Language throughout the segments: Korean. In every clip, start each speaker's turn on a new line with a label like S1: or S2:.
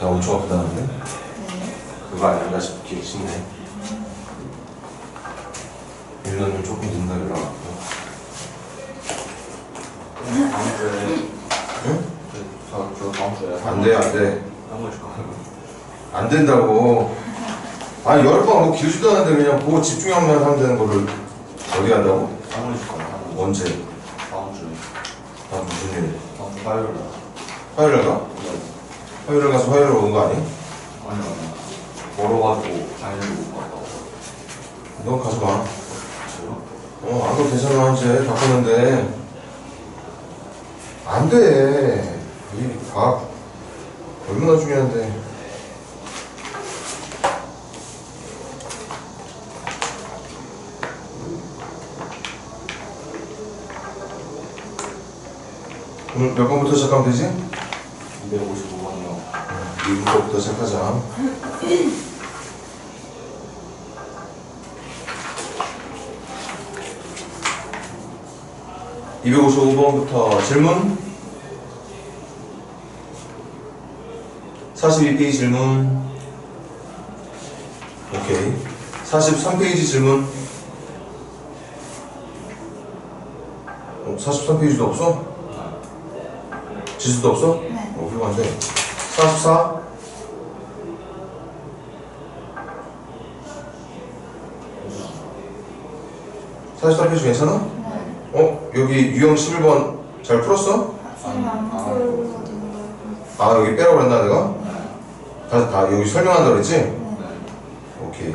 S1: 나 엄청 아프다는데?
S2: 네.
S1: 그거 아닌가 싶네. 유나는 조금 늦나 연락 왔고.
S3: 다음 주에.
S1: 응?
S3: 저 다음 주에.
S1: 안 돼, 안 돼.
S3: 한번 줄까?
S1: 안 된다고. 아니, 10번 뭐 길지도 않은데 그냥 그거 집중하면 하면 되는 거를 어디 한다고?
S3: 한번 줄까?
S1: 언제?
S3: 다음 주에.
S1: 나 무슨 일?
S3: 다음 주 화요일 날.
S1: 화요일에 가? 화요일에 가서 화요일에 오는 거 아니?
S3: 아니. 멀어가지고 당일에 못 갔다.
S1: 너 가서 봐.
S3: 저요?
S1: 안 가도 되잖아. 이제 바꾸는데. 안 돼. 이 과학 얼마나 중요한데. 오늘 몇 번부터 시작하면 되지?
S3: 255번이요.
S1: 2부터부터 시작하자. (255번부터) 질문 42페이지 질문. 오케이. 43페이지 질문. 43페이지도 없어? 지수도 없어?
S2: 네.
S1: 훌륭한데. 44? (44페이지) 괜찮아?
S2: 네.
S1: 여기 유형 11번 잘 풀었어?
S2: 선생님 안 풀어주는데.
S1: 아, 여기 빼라고 그랬나 내가? 다 여기 설명한다 그랬지?
S2: 네.
S1: 오케이.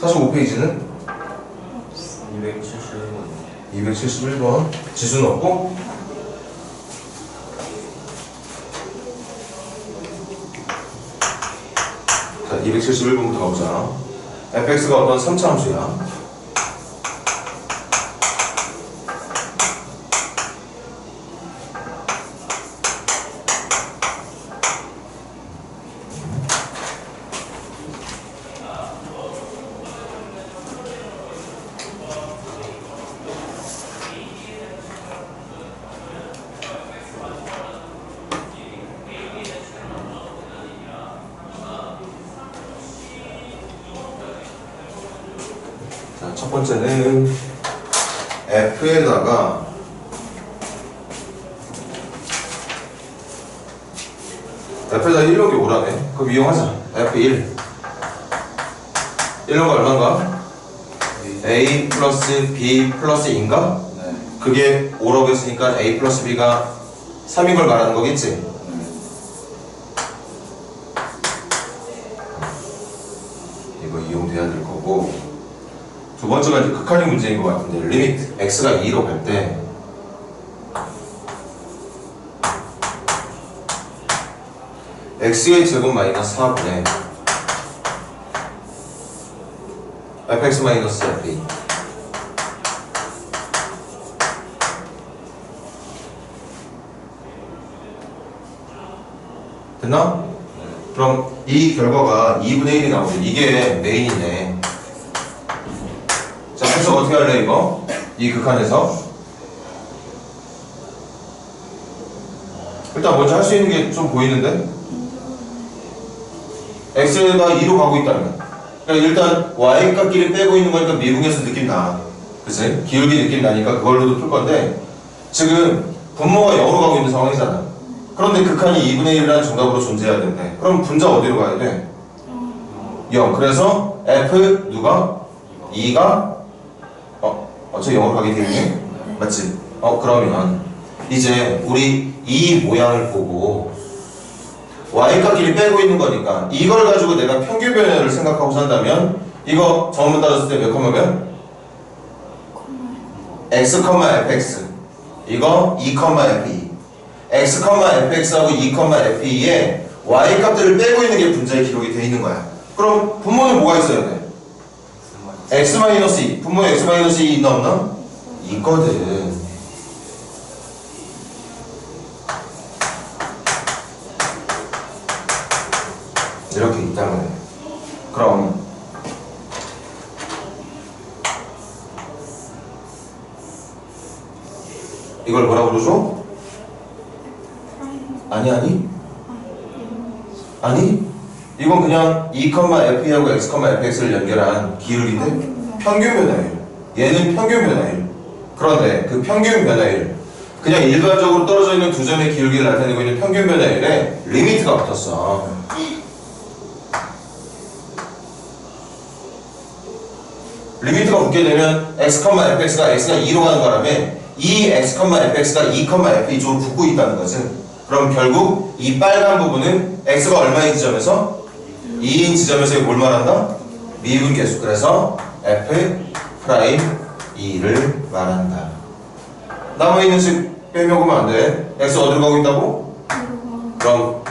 S1: 45페이지는?
S3: 271번.
S1: 271번. 지수는 없고? 자, 271번부터 가보자. fx가 어떤 3차 함수야. 자, 첫 번째는 f에다가 f에다 1넣기 오라네. 그럼 이용하자. f1 1넣은 거 얼마인가? a 플러스 b 플러스 인가?
S3: 네.
S1: 그게 5라고 했으니까 a 플러스 b가 3인 걸 말하는 거겠지? 이거 이용돼야 될 거고, 두 번째가 이제 극한의 문제인 것 같은데, 리미트 x가 2로 갈 때 x의 제곱 마이너스 4분의 fx 마이너스 f2 됐나? 그럼 이 결과가 2분의 1이 나오죠. 이게 메인이네. 자, 해석 어떻게 할래 이거? 이 극한에서 일단 먼저 할 수 있는 게 좀 보이는데? x가 2로 가고 있다는 거야. 그러니까 일단 y값끼리 빼고 있는 거니까 미분에서 느낌 나. 그치? 기울기 느낌 나니까 그걸로도 풀 건데, 지금 분모가 0으로 가고 있는 상황이잖아. 그런데 극한이 2분의 1이라는 정답으로 존재해야 되는데, 그럼 분자 어디로 가야 돼? 0. 그래서 f 누가? 2가 저 0으로 가게 되겠네? 맞지? 그러면 이제 우리 이 모양을 보고 y값끼리 빼고 있는 거니까 이걸 가지고 내가 평균 변화를 생각하고 산다면 이거 정문 따졌을 때 몇 컴마 몇? x, fx 이거 2, f2 x, fx하고 2, f2에 y값들을 빼고 있는 게 분자의 기록이 돼 있는 거야. 그럼 분모는 뭐가 있어야 돼? x-2 분모에 x-2 있나 없나? 있거든. 이렇게 있다는 거예요. 그럼 이걸 뭐라고 그러죠? 아니 아니 이건 그냥 2,f하고 x, fx를 연결한 기울기인데 평균 변화율. 얘는 평균 변화율. 그런데 그 평균 변화율 그냥 일반적으로 떨어져 있는 두 점의 기울기를 나타내고 있는 평균 변화율에 리미트가 붙었어. 리미트가 붙게 되면 x, fx가 x가 2로 가는 바람에 이 x, fx가 2, f 쪽으로 붙고 있다는 거지. 그럼 결국 이 빨간 부분은 x가 얼마인 지점에서? 2인 지점에서 뭘 말한다? 미분 계수. 그래서 f 프라임 2를 말한다. 남아있는 식 빼면 보면 안 돼. x 어디로 가고 있다고? 그럼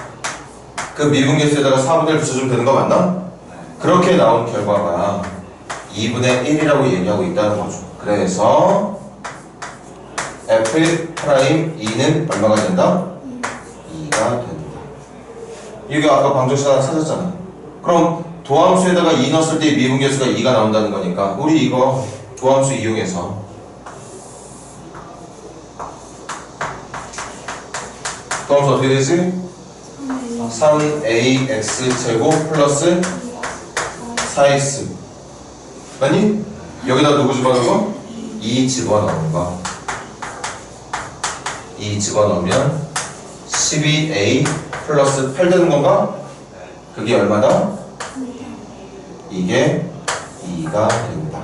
S1: 그 미분 계수에다가 4분의 1 붙여주면 되는 거 맞나? 그렇게 나온 결과가 2분의 1이라고 얘기하고 있다는 거죠. 그래서 f 프라임 2는 얼마가 된다? 2가 된다. 이게 아까 방정식 하나 찾았잖아. 그럼 도함수에다가 2 넣었을 때 미분계수가 2가 나온다는 거니까 우리 이거 도함수 이용해서 도함수 어떻게 되지? 3ax 플러스 4x 아니? 여기다 누구 집어넣어? 2 집어넣은 거. 2 집어넣으면 12a 플러스 8 되는 건가? 그게 얼마다? 이게 2가 된다.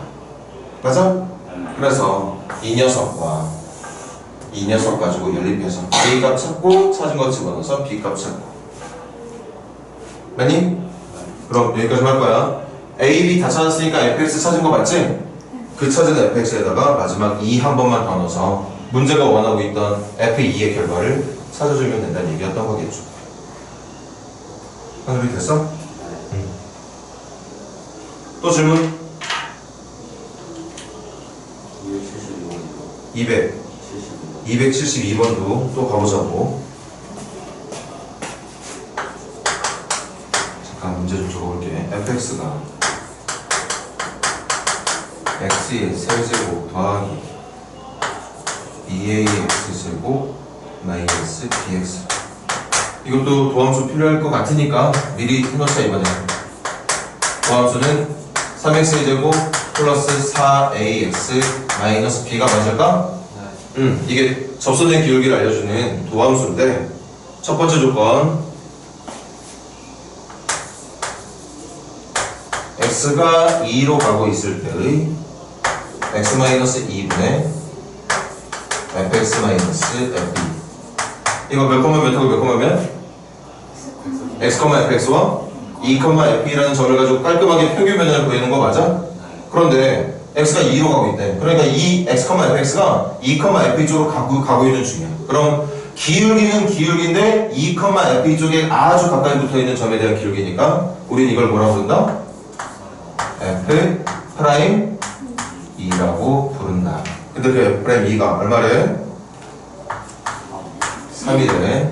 S1: 맞아? 그래서 이 녀석 가지고 연립해서 a 값 찾고 찾은 거 집어넣어서 b 값 찾고. 맞니? 그럼 여기까지 할 거야. a, b 다 찾았으니까 fx 찾은 거 맞지? 그 찾은 fx에다가 마지막 2 한 번만 더 넣어서 문제가 원하고 있던 f2의 결과를 찾아주면 된다는 얘기였던 거겠죠. 한글이 됐어? 또 질문? 272번도 또 가보자고. 잠깐 문제 좀 적어볼게. fx가 x의 세제곱 더하기 2ax 제곱 마이너스 bx. 이것도 도함수 필요할 것 같으니까 미리 해놓자. 이번에 도함수는 3x의 제곱 플러스 4ax 마이너스 b가 맞을까? 이게 접선된 기울기를 알려주는 도함수인데 첫 번째 조건 x가 2로 가고 있을 때의 x-2분의 fx-fb. 이거 몇 콤마 몇 하고 몇 콤마면? x-fx와 2,f라는 점을 가지고 깔끔하게 평균 변화를 구해놓은 거 맞아? 그런데 x가 2로 가고 있대. 그러니까 이 x,fx가 2,f 쪽으로 가고 있는 중이야. 그럼 기울기는 기울기인데 2,f 쪽에 아주 가까이 붙어있는 점에 대한 기울기니까 우린 이걸 뭐라고 부른다? f 프라임 2라고 부른다. 근데 그 f 프라임 2가 얼마래? 3이래.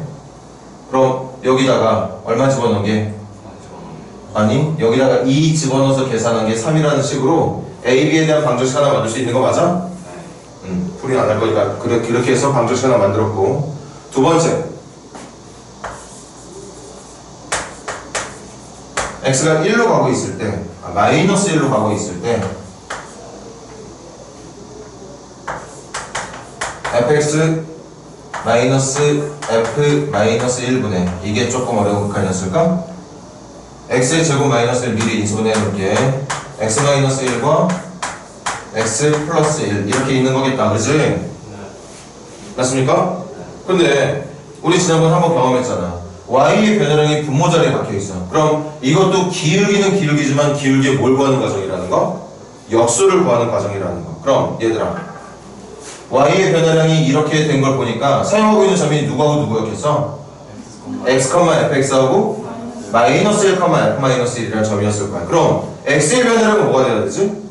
S1: 그럼 여기다가 얼마 집어넣은 게? 아니 여기다가 2 집어넣어서 계산한 게 3이라는 식으로 A, B에 대한 방정식 하나 만들 수 있는 거 맞아? 풀이 안 할 거니까 그렇게 해서 방정식 하나 만들었고. 두 번째 x가 1로 가고 있을 때 마이너스 1로 가고 있을 때 fx 마이너스 f 마이너스 1분의 이게 조금 어려운 극한이었을까? x의 제곱 마이너스 1 미리 인수분해 해놓을게. x 마이너스 1과 x 플러스 1 이렇게 있는 거겠다. 그치? 네. 맞습니까? 근데 우리 지난번에 한번 경험했잖아. y의 변화량이 분모 자리에 박혀있어. 그럼 이것도 기울기는 기울기지만 기울기에 뭘 구하는 과정이라는 거? 역수를 구하는 과정이라는 거. 그럼 얘들아 y의 변화량이 이렇게 된 걸 보니까 사용하고 있는 점이 누구하고 누구였겠어? x,fx하고 마이너스 1, f-1이라는 점이었을 거야. 그럼 x의 변화량은 뭐가 돼야 되지?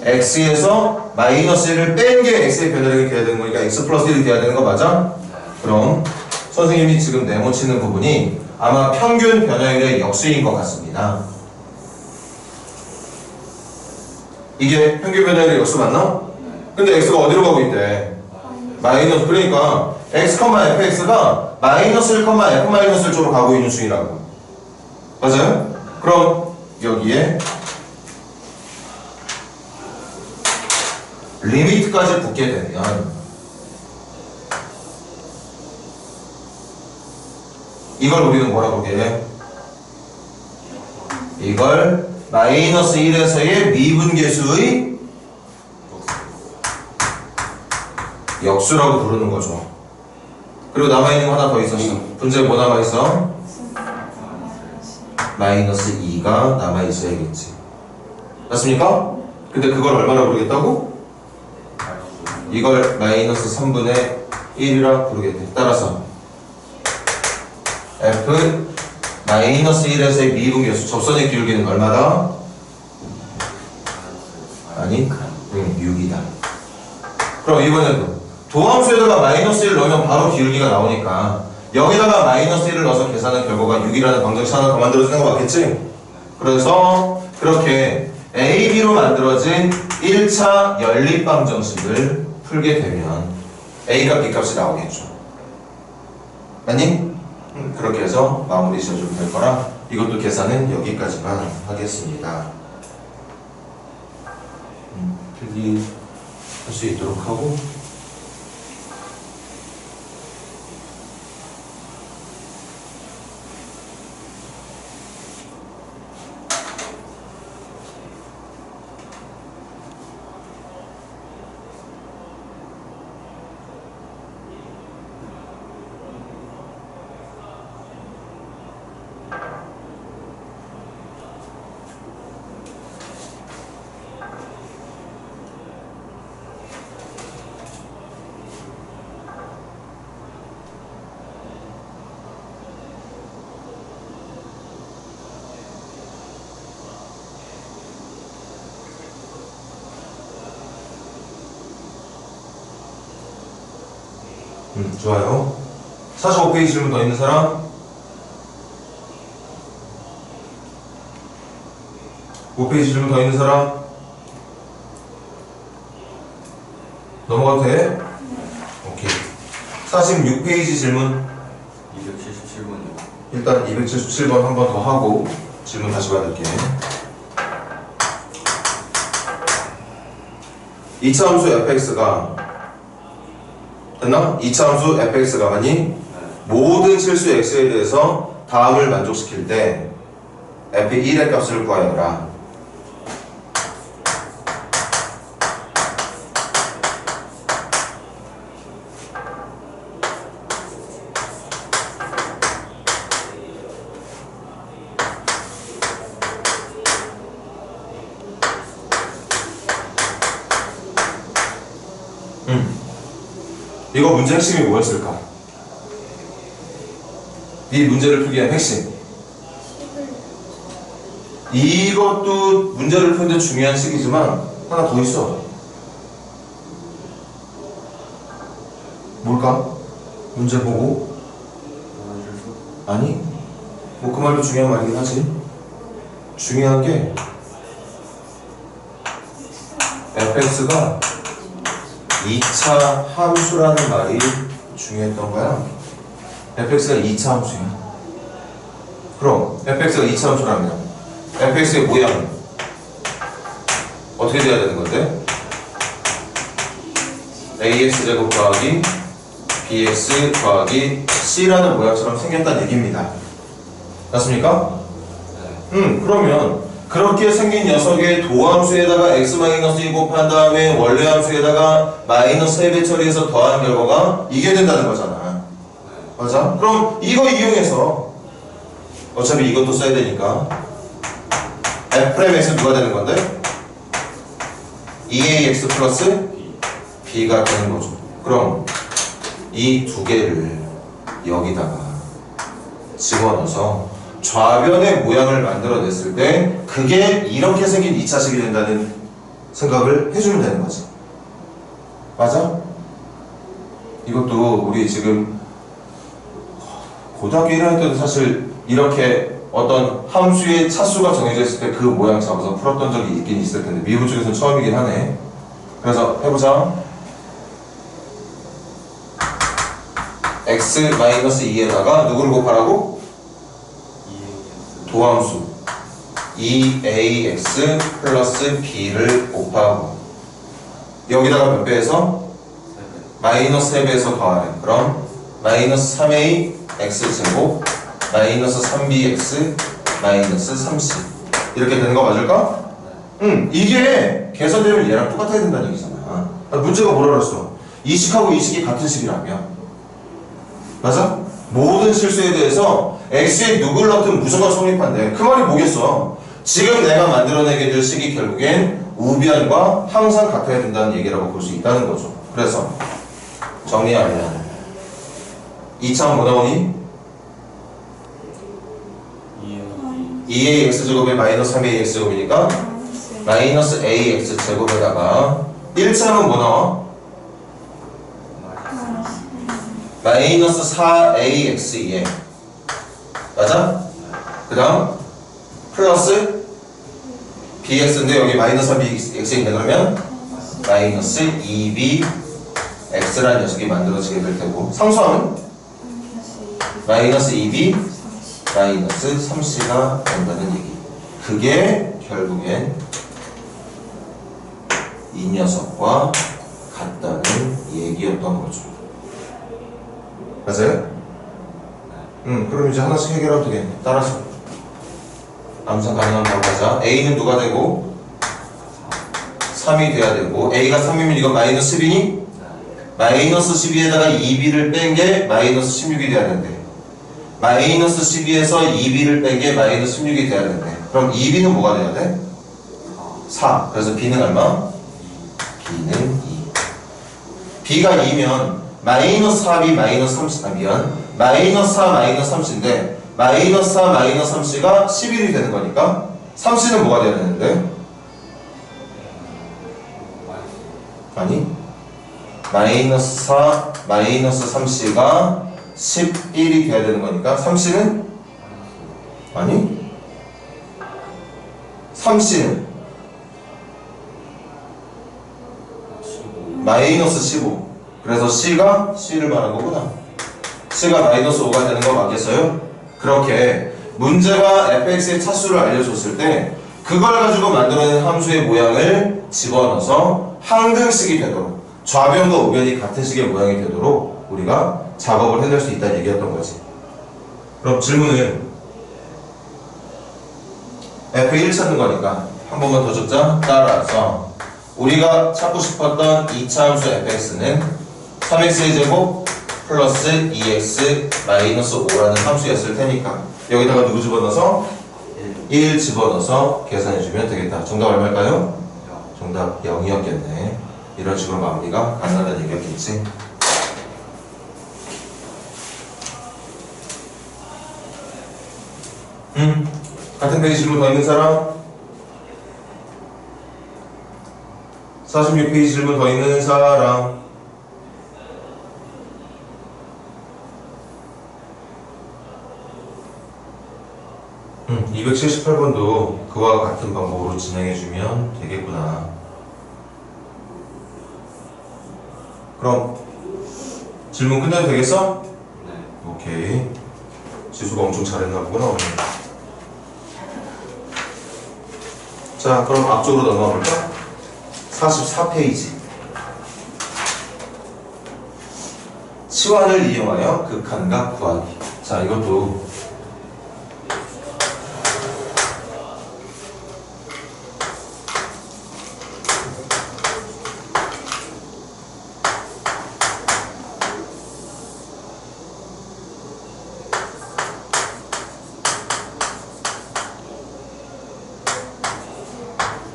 S1: x에서 마이너스 1을 뺀 게 x의 변화량이 돼야 되는 거니까 x 플러스 1이 돼야 되는 거 맞아? 그럼 선생님이 지금 네모치는 부분이 아마 평균 변화율의 역수인 것 같습니다. 이게 평균 변화율의 역수 맞나? 근데 x가 어디로 가고 있대? 마이너스, 그러니까 x, fx가 마이너스 1, f-1 쪽으로 가고 있는 수이라고. 맞아요? 그럼 여기에 리미트까지 붙게 되면 이걸 우리는 뭐라고 부르게? 이걸 마이너스 1에서의 미분계수의 역수라고 부르는 거죠. 그리고 남아있는 거 하나 더 있었어. 분자에 뭐 남아있어? 마이너스 2가 남아있어야겠지. 맞습니까? 근데 그걸 얼마나 부르겠다고? 이걸 마이너스 3분의 1이라 부르겠대. 따라서 f 마이너스 1에서의 미분계수 접선의 기울기는 얼마다? 아니 6이다. 그럼 이번에도 도함수에다가 마이너스 1 넣으면 바로 기울기가 나오니까 여기다가 마이너스 1을 넣어서 계산한 결과가 6이라는 방정식 하나 더 만들어주는 거 맞겠지? 그래서 그렇게 AB로 만들어진 1차 연립 방정식을 풀게 되면 A가 B값이 나오겠죠. 맞니? 그렇게 해서 마무리 지어주면 될 거라 이것도 계산은 여기까지만 하겠습니다. 필기할 수 있도록 하고 좋아요. 45페이지 질문 더 있는 사람? 5페이지 질문 더 있는 사람? 넘어가도 돼? 오케이. 46페이지 질문
S3: 277번이요.
S1: 일단 277번 한 번 더 하고 질문 다시 받을게. 이차 함수 fx가 됐나? 이차 함수 fx가 아니 모든 실수 x에 대해서 다음을 만족시킬 때 f의 1의 값을 구하여라. 이거 문제 핵심이 뭐였을까? 이 문제를 풀기 위한 핵심. 이것도 문제를 푸는데 중요한 식이지만 하나 더 있어. 뭘까? 문제 보고? 아니? 뭐 그 말도 중요한 말이긴 하지. 중요한 게 fx가 2차 함수라는 말이 중요했던 거야. fx가 2차 함수야. 그럼 fx가 2차 함수라면 fx의 모양은 어떻게 돼야 되는 건데? ax제곱 더하기 bx 더하기 c라는 모양처럼 생겼다는 얘기입니다. 맞습니까? 그러면 그렇게 생긴 녀석의 도함수에다가 x-2 곱한 다음에 원래 함수에다가 마이너스 3배 처리해서 더한 결과가 이게 된다는 거잖아. 맞아? 그럼 이거 이용해서 어차피 이것도 써야 되니까 f'x는 누가 되는 건데? 2ax 플러스 b가 되는 거죠. 그럼 이 두 개를 여기다가 집어넣어서 좌변의 모양을 만들어냈을 때 그게 이렇게 생긴 2차식이 된다는 생각을 해주면 되는 거지. 맞아? 이것도 우리 지금 고등학교 1학년 때도 사실 이렇게 어떤 함수의 차수가 정해져 있을 때 그 모양 잡아서 풀었던 적이 있긴 있을 텐데 미분 쪽에서는 처음이긴 하네. 그래서 해보자. x-2에다가 누구를 곱하라고? 도함수 2ax 플러스 b를 곱하고 여기다가 몇 배에서? 마이너스 3배에서 더하래. 그럼 마이너스 3a x제곱 마이너스 3bx 마이너스 3c 이렇게 되는 거 맞을까? 이게 계산되면 얘랑 똑같아야 된다는 얘기잖아. 문제가 뭐라 그랬어? 이 식하고 이 식이 같은 식이라며. 맞아? 모든 실수에 대해서 x에 누굴 넣든 무조건 성립한대. 그 말이 뭐겠어? 지금 내가 만들어내게 될 식이 결국엔 우변과 항상 같아야 된다는 얘기라고 볼 수 있다는 거죠. 그래서 정리하면 2차원 뭐 나오니? 2ax제곱에 마이너스 3ax제곱이니까 마이너스 ax제곱에다가 1차원은 뭐 나와? 마이너스 4ax에 맞아? 그 다음 플러스 bx인데 여기 마이너스 3bx에 있네. 그러면 마이너스 2b x라는 녀석이 만들어지게 될 테고 상수하면 마이너스 2b 마이너스 3c가 된다는 얘기. 그게 결국엔 이 녀석과 같다는 얘기였던 거죠. 맞아요? 그럼 이제 하나씩 해결하면 되겠네. 따라서 암산 가능한 바로 가자. a는 누가 되고 3이 돼야 되고 a가 3이면 이거 마이너스 10이니? 마이너스 12에다가 2b를 뺀 게 마이너스 16이 돼야 된대. 마이너스 12에서 2b를 뺀 게 마이너스 16이 돼야 된대. 그럼 2b는 뭐가 돼야 돼? 4. 그래서 b는 얼마? b는 2. b가 2면 마이너스 4b 마이너스 30, 미안. 마이너스 4 마이너스 30인데 마이너스 4 마이너스 30가 11이 되는 거니까 30는 뭐가 돼야 되는데? 아니 마이너스 4 마이너스 30가 11이 돼야 되는 거니까 30는? 아니 30는 마이너스 15. 그래서 C가 C를 말한 거구나. C가 마이너스 5가 되는 거 맞겠어요? 그렇게 문제가 fx의 차수를 알려줬을 때 그걸 가지고 만들어낸 함수의 모양을 집어넣어서 항등식이 되도록 좌변과 우변이 같은 식의 모양이 되도록 우리가 작업을 해낼 수 있다는 얘기였던 거지. 그럼 질문은 f1 찾는 거니까 한 번만 더 줬자. 따라서 우리가 찾고 싶었던 2차 함수 fx는 3x의 제곱 플러스 2x 마이너스 5라는 함수였을 테니까 여기다가 누구 집어넣어서? 1 집어넣어서 계산해주면 되겠다. 정답 얼마일까요? 정답 0이었겠네. 이런 식으로 마무리가 가능하다는 얘기였겠지. 같은 페이지 질문 더 있는 사람? 46페이지 질문 더 있는 사람? 278번도 그와 같은 방법으로 진행해주면 되겠구나. 그럼 질문 끝내도 되겠어?
S3: 네.
S1: 오케이. 지수가 엄청 잘했나 보구나 오늘. 자, 그럼 앞쪽으로 넘어가 볼까? 44페이지. 치환을 이용하여 극한각 구하기. 자, 이것도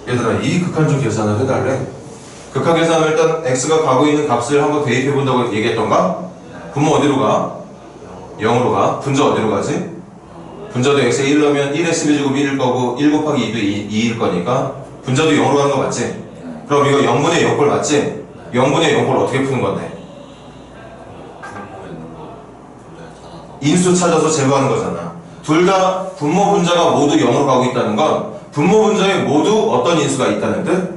S1: 얘들아, 이 극한적 계산을 해달래. 극한 계산을 일단 x가 가고 있는 값을 한번 대입해 본다고 얘기했던가? 분모 어디로 가? 0으로 가. 분자 어디로 가지? 분자도 x에 1 넣으면 1의 12제곱 1일 거고 1 곱하기 2도 2일 거니까 분자도 0으로 가는 거 맞지? 그럼 이거 0분의 0꼴 맞지? 0분의 0꼴 어떻게 푸는 건데? 인수 찾아서 제거하는 거잖아. 둘 다 분모 분자가 모두 0으로 가고 있다는 건 분모 분자에 모두 어떤 인수가 있다는 뜻?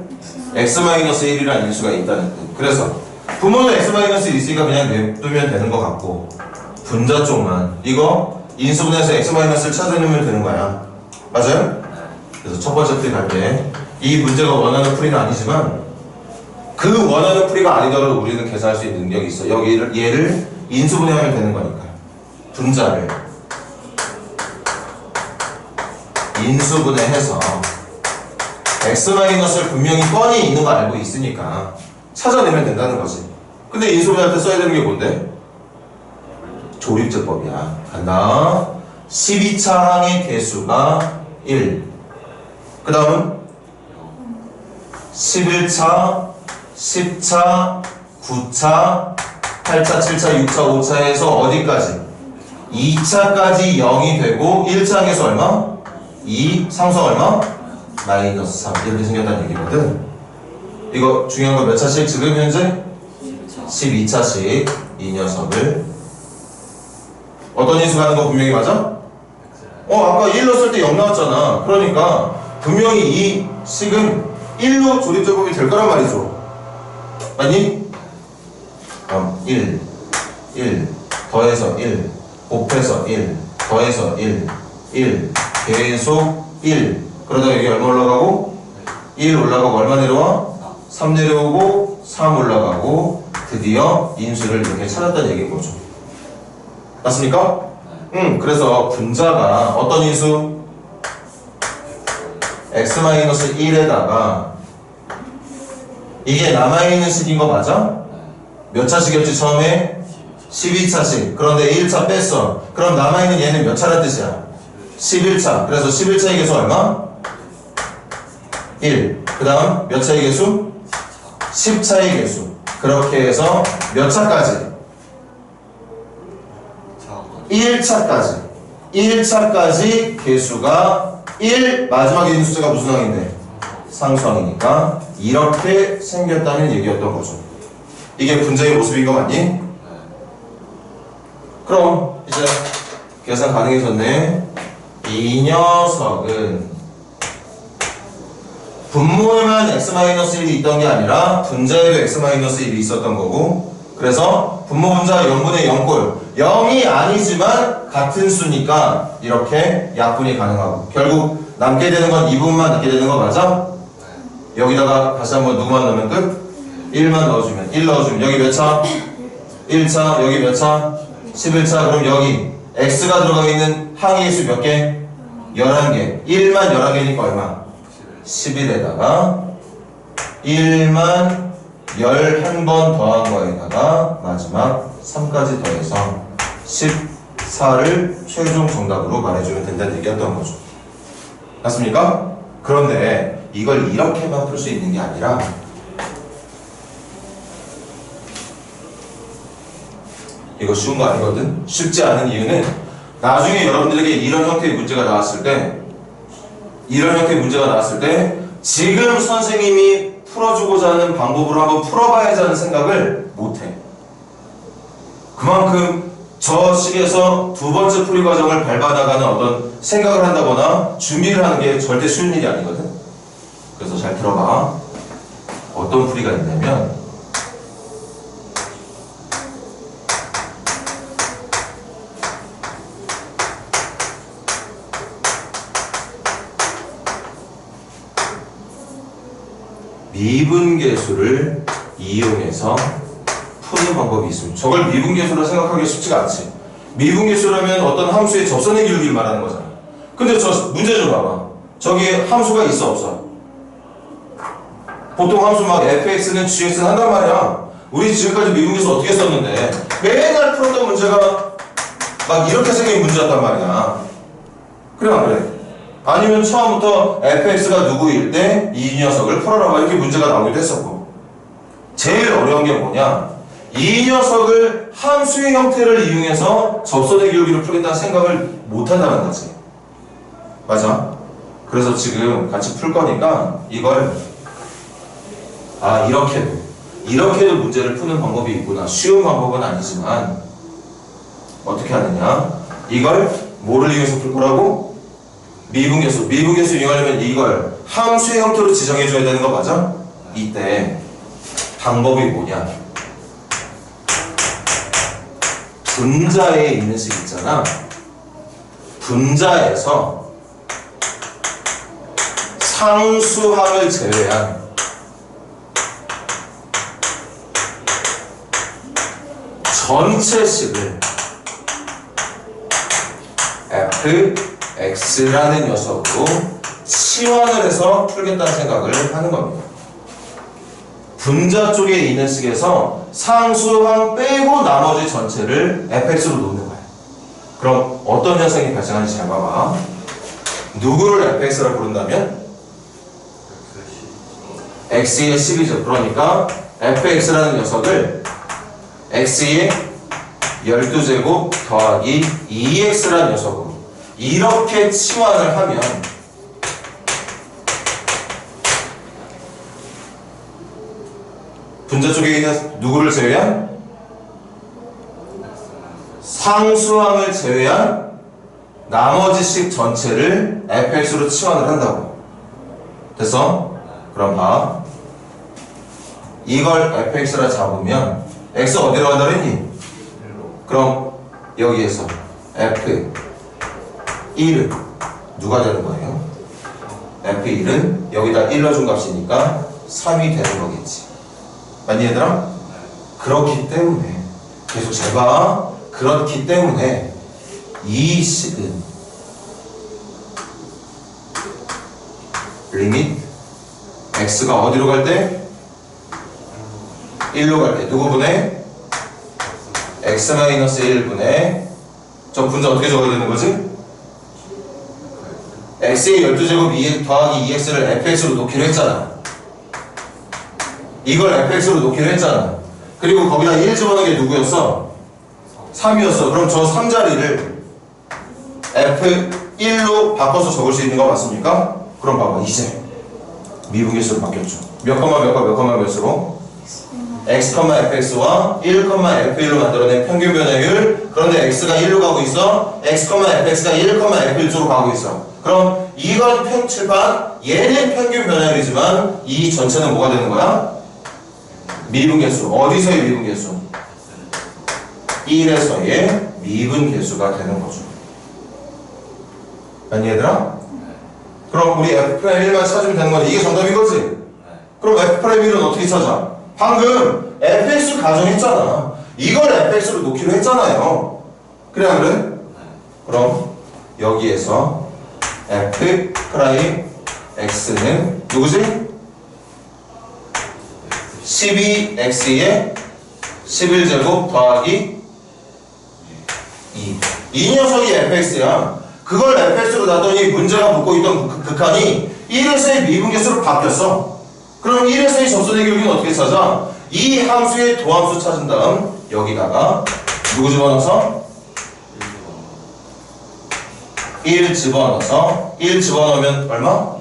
S1: x-1이라는 인수가 있다는 뜻. 그래서 분모는 x-1이 있으니까 그냥 냅두면 되는 것 같고 분자 쪽만. 이거 인수분해에서 x-를 찾아내면 되는 거야. 맞아요? 그래서 첫 번째 풀이 갈 때 이 문제가 원하는 풀이는 아니지만 그 원하는 풀이가 아니더라도 우리는 계산할 수 있는 능력이 있어. 얘를 인수분해하면 되는 거니까. 분자를 인수분해해서 x-를 분명히 뻔히 있는 거 알고 있으니까 찾아내면 된다는 거지. 근데 인수분해할 때 써야 되는 게 뭔데? 조립제법이야. 간다. 12차 항의 개수가 1. 그 다음은 11차, 10차, 9차, 8차, 7차, 6차, 5차에서 어디까지? 2차까지 0이 되고 1차항에서 얼마? 2, 상수 얼마? 마이너스 3 이렇게 생겼다는 얘기거든. 이거 중요한 거 몇 차씩? 지금 현재 12차씩 이 녀석을 어떤 인수 가는 거 분명히 맞아? 아까 1 넣었을 때 0 나왔잖아. 그러니까 분명히 이 식은 1로 조립제법이 될 거란 말이죠. 맞니? 그럼 1 더해서 1 곱해서 1 더해서 1 계속 1 그러다가 여기 얼마 올라가고? 1 올라가고 얼마 내려와? 3 내려오고 3 올라가고 드디어 인수를 이렇게 찾았다는 얘기인 거죠. 맞습니까? 그래서 분자가 어떤 인수? x-1에다가 이게 남아있는 식인 거 맞아? 몇 차식이었지 처음에? 12차씩. 그런데 1차 뺐어. 그럼 남아있는 얘는 몇 차란 뜻이야? 11차. 그래서 11차의 개수 얼마? 1. 그 다음 몇 차의 개수? 10차의 개수. 그렇게 해서 몇 차까지? 1차까지. 1차까지 개수가 1, 마지막에 있는 숫자가 무슨 항인데? 상수항이니까 이렇게 생겼다는 얘기였던 거죠. 이게 분자의 모습인 거 맞니? 그럼 이제 계산 가능해졌네. 이 녀석은 분모에만 x-1이 있던 게 아니라 분자에도 x-1이 있었던 거고, 그래서 분모 분자 0분의 0꼴 0이 아니지만 같은 수니까 이렇게 약분이 가능하고, 결국 남게 되는 건 2분만 남게 되는 거 맞아? 여기다가 다시 한번 누구만 넣으면 끝? 1만 넣어주면 1 넣어주면 여기 몇 차? 1차. 여기 몇 차? 11차. 그럼 여기 x가 들어가 있는 항의 수 몇 개? 11개. 1만 11개니까 얼마? 11에다가 1만 11번 더한 거에다가 마지막 3까지 더해서 14를 최종 정답으로 말해주면 된다는 얘기였던 거죠. 맞습니까? 그런데 이걸 이렇게만 풀 수 있는 게 아니라 이거 쉬운 거 아니거든? 쉽지 않은 이유는 나중에 여러분들에게 이런 형태의 문제가 나왔을 때 지금 선생님이 풀어주고자 하는 방법으로 한번 풀어봐야지 하는 생각을 못해. 그만큼 저 식에서 두 번째 풀이 과정을 밟아나가는 어떤 생각을 한다거나 준비를 하는 게 절대 쉬운 일이 아니거든. 그래서 잘 들어봐. 어떤 풀이가 있냐면 미분계수를 이용해서 푸는 방법이 있습니다. 저걸 미분계수로 생각하기 쉽지가 않지. 미분계수라면 어떤 함수의 접선의 기울기를 말하는 거잖아. 근데 저 문제 좀 봐봐. 저기 함수가 있어 없어? 보통 함수 막 fx는 gx는 한단 말이야. 우리 지금까지 미분계수 어떻게 썼는데 맨날 풀었던 문제가 막 이렇게 생긴 문제였단 말이야. 그래 안 그래? 아니면 처음부터 fx가 누구일 때 이 녀석을 풀어라 이렇게 문제가 나오기도 했었고, 제일 어려운 게 뭐냐, 이 녀석을 함수의 형태를 이용해서 접선의 기울기를 풀겠다는 생각을 못한다는 거지. 맞아? 그래서 지금 같이 풀 거니까 이걸 이렇게도 문제를 푸는 방법이 있구나. 쉬운 방법은 아니지만 어떻게 하느냐, 이걸 뭐를 이용해서 풀 거라고? 미분계수 이용하려면 이걸 함수의 형태로 지정해줘야 되는 거 맞아? 이때 방법이 뭐냐? 분자에 있는 식 있잖아. 분자에서 상수항을 제외한 전체 식을 fx라는 녀석으로 치환을 해서 풀겠다는 생각을 하는 겁니다. 분자 쪽에 있는 식에서 상수항 빼고 나머지 전체를 fx로 놓는 거야. 그럼 어떤 현상이 발생하는지 잘 봐봐. 누구를 fx라 부른다면 x의 10이죠. 그러니까 fx라는 녀석을 x의 12제곱 더하기 2x라는 녀석으로 이렇게 치환을 하면 분자 쪽에 있는 누구를 제외한? 상수항을 제외한 나머지 식 전체를 fx로 치환을 한다고. 됐어? 그럼 봐. 이걸 fx라 잡으면 x 어디로 간다 그랬니? 그럼 여기에서 f1은 누가 되는 거예요? f1은 여기다 1 넣어준 값이니까 3이 되는 거겠지. 맞니 얘들아? 그렇기 때문에 계속 잘 봐. 그렇기 때문에 이 식은 리밋 x가 어디로 갈 때? 1로 갈 때 누구분의? x-1분의 저 분자 어떻게 적어야 되는 거지? x의 12제곱 2x 더하기 2x를 fx로 놓기로 했잖아. 이걸 fx로 놓기로 했잖아. 그리고 거기다 1 집어넣은 게 누구였어? 3이었어. 그럼 저 3자리를 f1로 바꿔서 적을 수 있는 거 맞습니까? 그럼 봐봐. 이제 미분계수로 바뀌었죠. 몇 컴마 몇으로? x, fx와 1, f1로 만들어낸 평균 변화율. 그런데 x가 1로 가고 있어. x, fx가 1, f1 쪽으로 가고 있어. 그럼 이건 칠판, 얘는 평균 변화율이지만 이 전체는 뭐가 되는 거야? 미분계수. 어디서의 미분계수? 1에서의 미분계수가 되는 거죠. 아니 얘들아? 그럼 우리 f'1만 찾으면 되는 거지. 이게 정답인 거지? 그럼 f'1은 어떻게 찾아? 방금 fx 가정했잖아. 이걸 fx로 놓기로 했잖아요. 그래 안 그래? 그럼 여기에서 f'x는 누구지? 12x의 11제곱 더하기 2. 이 녀석이 fx야. 그걸 fx로 놨더니 문제가 묻고 있던 그 극한이 1에서의 미분계수로 바뀌었어. 그럼 1에서의 접선의 기울기는 어떻게 찾아? 이 함수의 도함수 찾은 다음 여기다가 누구 집어넣어서? 1 집어넣어서 1 집어넣으면 얼마?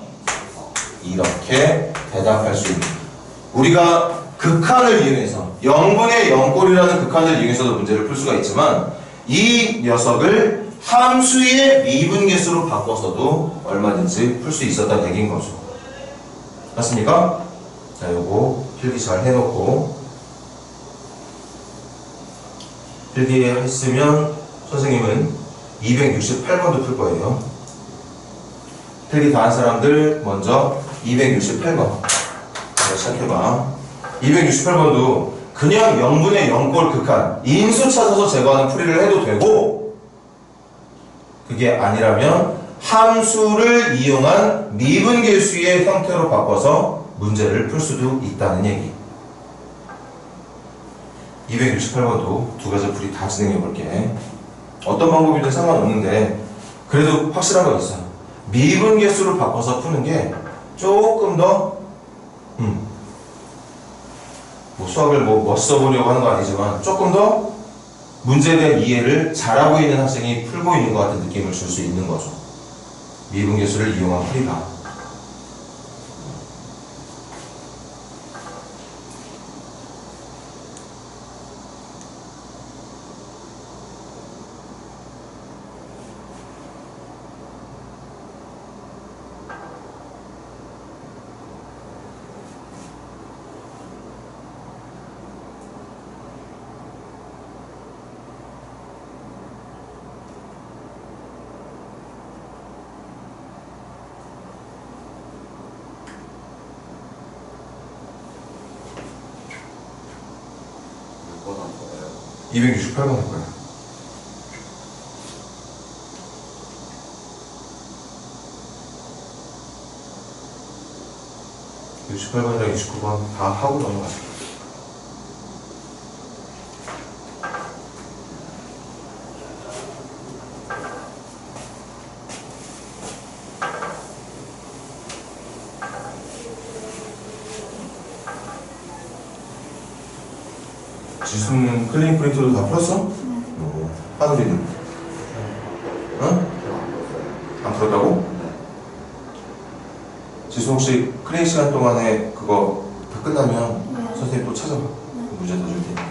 S1: 이렇게 대답할 수 있는. 우리가 극한을 이용해서 0분의 0꼴이라는 극한을 이용해서도 문제를 풀 수가 있지만 이 녀석을 함수의 미분계수로 바꿔서도 얼마든지 풀 수 있었다는 얘기인 거죠. 맞습니까? 자, 요거 필기 잘 해놓고 필기 했으면 선생님은 268번도 풀 거예요. 필기 다 한 사람들 먼저 268번 시작해봐. 268번도 그냥 0분의 0꼴 극한 인수 찾아서 제거하는 풀이를 해도 되고, 그게 아니라면 함수를 이용한 미분계수의 형태로 바꿔서 문제를 풀 수도 있다는 얘기. 268번도 두 가지 풀이 다 진행해 볼게. 어떤 방법이든 상관없는데 그래도 확실한 건 있어요. 미분계수를 바꿔서 푸는 게 조금 더 뭐 수학을 뭐 멋있어 보려고 하는 거 아니지만 조금 더 문제에 대한 이해를 잘하고 있는 학생이 풀고 있는 것 같은 느낌을 줄 수 있는 거죠. 미분계수를 이용한 풀이가. 268번 할 거야. 68번이랑 29번 다 하고 넘어가자. 지수는 클린 프린터도 다 풀었어? 하늘이는? 어? 안 풀었다고? 지수 혹시 클린 시간 동안에 그거 다 끝나면
S2: 네.
S1: 선생님 또 찾아봐. 문제 더 줄 테니까.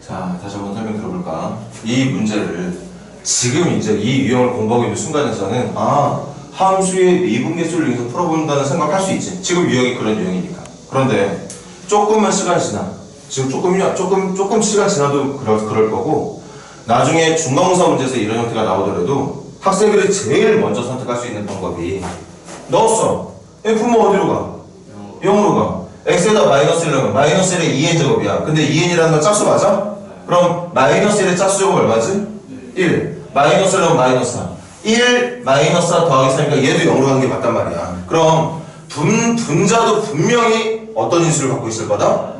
S1: 자, 다시 한번 설명 들어볼까? 이 문제를 지금 이제 이 유형을 공부하고 있는 순간에서는 함수의 미분계수를 이용해서 풀어본다는 생각할 수 있지. 지금 유형이 그런 유형이니까. 그런데 조금만 시간이 지나. 지금 조금 시간 지나도 그럴 거고 나중에 중간고사 문제에서 이런 형태가 나오더라도 학생들이 제일 먼저 선택할 수 있는 방법이 넣었어. F는 어디로 가? 0으로 가. x에다 마이너스 1을 마이너스 1의 2n 제곱이야. 근데 2n이라는 건 짝수 맞아? 그럼 마이너스 1의 짝수 제곱 얼마지? 1. 마이너스 1은 마이너스 4. 1 마이너스 4 더하기 3이니까 얘도 0으로 가는 게 맞단 말이야. 그럼 분자도 분명히 어떤 인수를 갖고 있을 거다?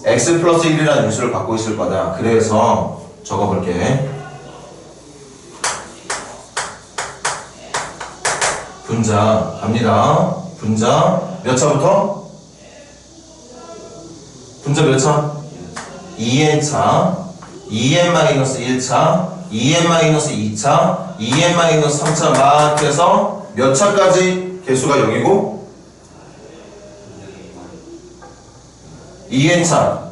S1: x 플러스 1이라는 인수를 갖고 있을 거다. 그래서 적어볼게. 분자 갑니다. 분자 몇 차부터? 분자 몇 차? 2n차 2n-1차 2n-2차 2n-3차 막 해서 몇 차까지 개수가 0이고 2n차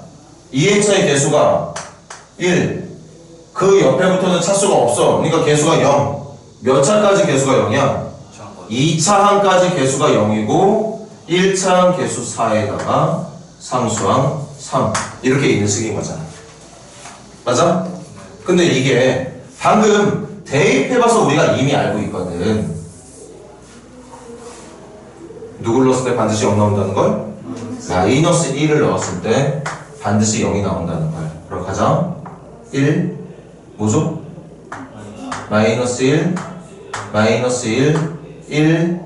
S1: 2n차의 개수가 1 그 옆에부터는 차수가 없어. 그러니까 개수가 0 몇 차까지 개수가 0이야? 2차 항까지 개수가 0이고 1차 항 개수 4에다가 상수항 3 이렇게 있는 식인 거잖아. 맞아? 근데 이게 방금 대입해봐서 우리가 이미 알고 있거든. 누굴 넣었을 때 반드시 0 나온다는 걸? 마이너스 1을 넣었을 때 반드시 0이 나온다는 걸. 그럼 가자. 1 뭐죠? 마이너스 1, 마이너스 1, 1,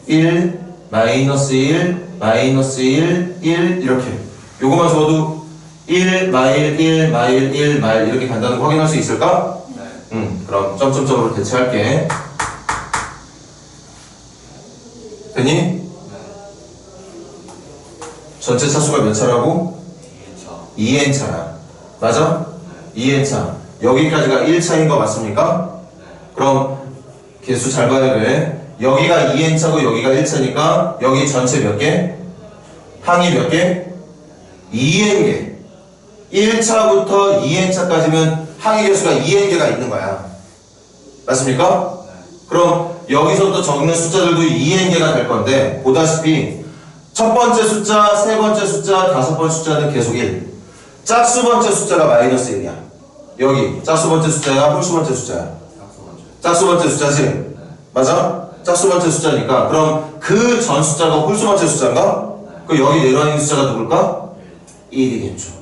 S1: 1, 마이너스 1, 마이너스 1, 1 이렇게 요거만 적어도 1, 마일, 1, 마일, 1, 마일 이렇게 간다는 거 확인할 수 있을까?
S3: 네.
S1: 그럼 점점점으로 대체할게. 됐니?
S3: 네.
S1: 전체 차수가 몇 차라고?
S3: 2차.
S1: 2n차야. 맞아? 2n차. 여기까지가 1차인 거 맞습니까? 그럼 개수 잘 봐야 돼. 여기가 2n차고 여기가 1차니까 여기 전체 몇 개? 항이 몇 개? 2n개. 1차부터 2n차까지면 항의 개수가 2n개가 있는 거야. 맞습니까? 그럼 여기서부터 적는 숫자들도 2n개가 될 건데 보다시피 첫 번째 숫자, 세 번째 숫자, 다섯 번째 숫자는 계속 1. 짝수 번째 숫자가 마이너스 1이야. 여기 짝수 번째 숫자야, 홀수 번째 숫자야? 짝수 번째 숫자지? 맞아? 짝수 번째 숫자니까 그럼 그 전 숫자가 홀수 번째 숫자인가? 그 여기 내려있는 숫자가 누굴까? 1이겠죠.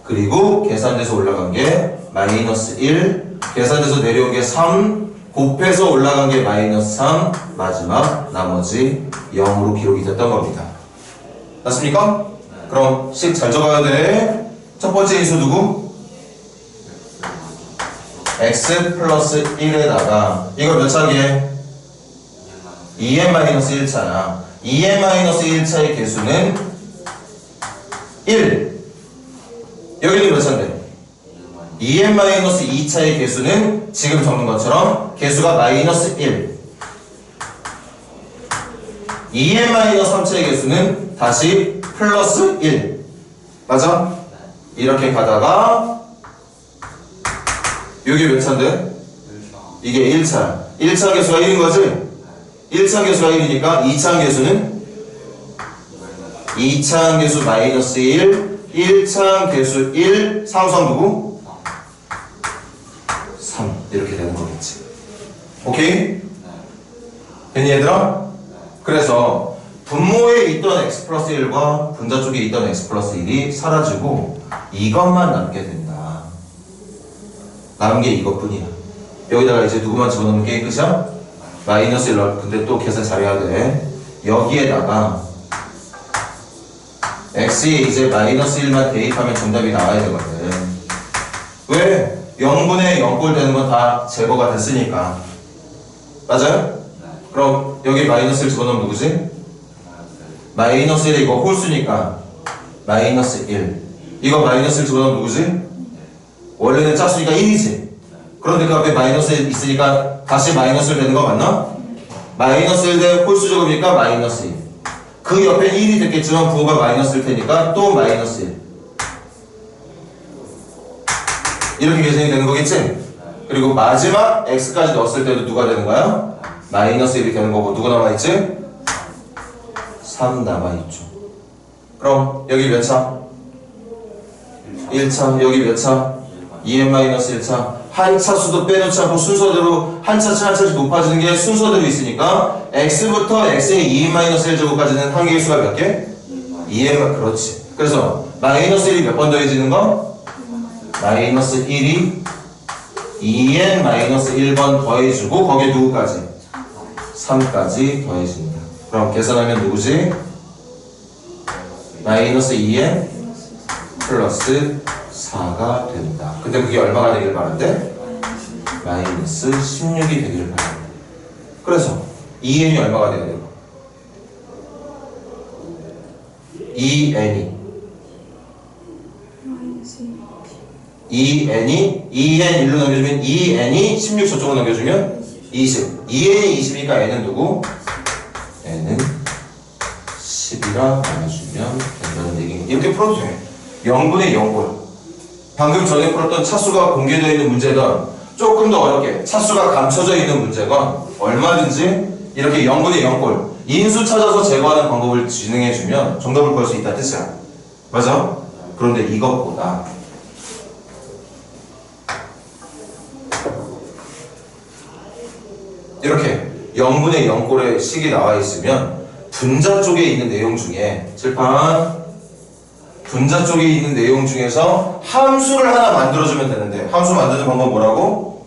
S1: 그리고 계산돼서 올라간 게 마이너스 1, 계산돼서 내려온 게 3, 곱해서 올라간 게 마이너스 3, 마지막 나머지 0으로 기록이 됐던 겁니다. 맞습니까? 그럼 식 잘 적어야 돼. 첫 번째 인수 누구? x 플러스 1에다가 이거 몇 차게? 2n-1차야. 2n-1차의 개수는 1. 여기는 몇 차인데? 2n-2차의 개수는 지금 적는 것처럼 개수가 마이너스 1. 2n-3차의 개수는 다시 플러스 1. 맞아? 이렇게 가다가 여기 몇 차인데? 이게 1차. 1차 개수가 1인 거지? 1차 개수가 1이니까 2차 개수는 2차 개수 마이너스 1, 1차 개수 1, 상수항 누구? 3 이렇게 되는 거겠지. 오케이? 됐니 얘들아? 그래서 분모에 있던 x 플러스 1과 분자 쪽에 있던 x 플러스 1이 사라지고 이것만 남게 된다. 남은 게 이것뿐이야. 여기다가 이제 누구만 집어넣으면 게임 끝이야? 마이너스 1, 근데 또 계산 잘해야 돼. 여기에다가 x에 이제 마이너스 1만 대입하면 정답이 나와야 되거든. 왜? 0분의 0꼴 되는 건 다 제거가 됐으니까. 맞아요? 그럼 여기 마이너스 1 집어넣으면 누구지? 마이너스 1에 이거 홀수니까 마이너스 1. 이거 마이너스 1 집어넣으면 누구지? 원래는 짝수니까 1이지. 그런데 그 앞에 마이너스 1 있으니까 다시 마이너스 1 되는 거 맞나? 마이너스 1 대 홀수 적으니까 마이너스 1. 그 옆에 1이 됐겠지만 부호가 마이너스일 테니까 또 마이너스 1. 이렇게 계산이 되는 거겠지? 그리고 마지막 x까지 넣었을 때도 누가 되는 거야? 마이너스 1이 되는 거고 누가 남아있지? 3 남아있죠. 그럼 여기 몇 차? 1차. 여기 몇 차? 2n-1차. 한 차수도 빼놓지 않고 순서대로 한 차씩 한 차씩 높아지는 게 순서대로 있으니까 x부터 x의 2n-1제곱까지는 항의 수가 몇 개? 2n. 그렇지. 그래서 마이너스 1이 몇 번 더해지는 거? 마이너스 1이 2n-1번 더해주고 거기에 누구까지? 3까지 더해집니다. 그럼 계산하면 누구지? 마이너스 2n 플러스 4가 된다. 근데 그게 얼마가 되길 바란대? 마이너스 16이 되길 바란대. 그래서 2n이 얼마가 돼야 돼요? 2n이 2n 1로 넘겨주면 2n이 16 저쪽으로 넘겨주면 20. 2n이 20이니까 n은 누구? n은 10이라 나눠주면 된다는 얘기. 이렇게 풀어도 돼. 0분의 0꼴. 방금 전에 풀었던 차수가 공개되어 있는 문제든 조금 더 어렵게 차수가 감춰져 있는 문제건 얼마든지 이렇게 0분의 0꼴 인수 찾아서 제거하는 방법을 진행해주면 정답을 구할 수 있다는 뜻이야. 맞아? 그런데 이것보다 이렇게 0분의 0꼴의 식이 나와 있으면 분자 쪽에 있는 내용 중에 칠판 분자 쪽에 있는 내용 중에서 함수를 하나 만들어주면 되는데 함수 만드는 방법 뭐라고?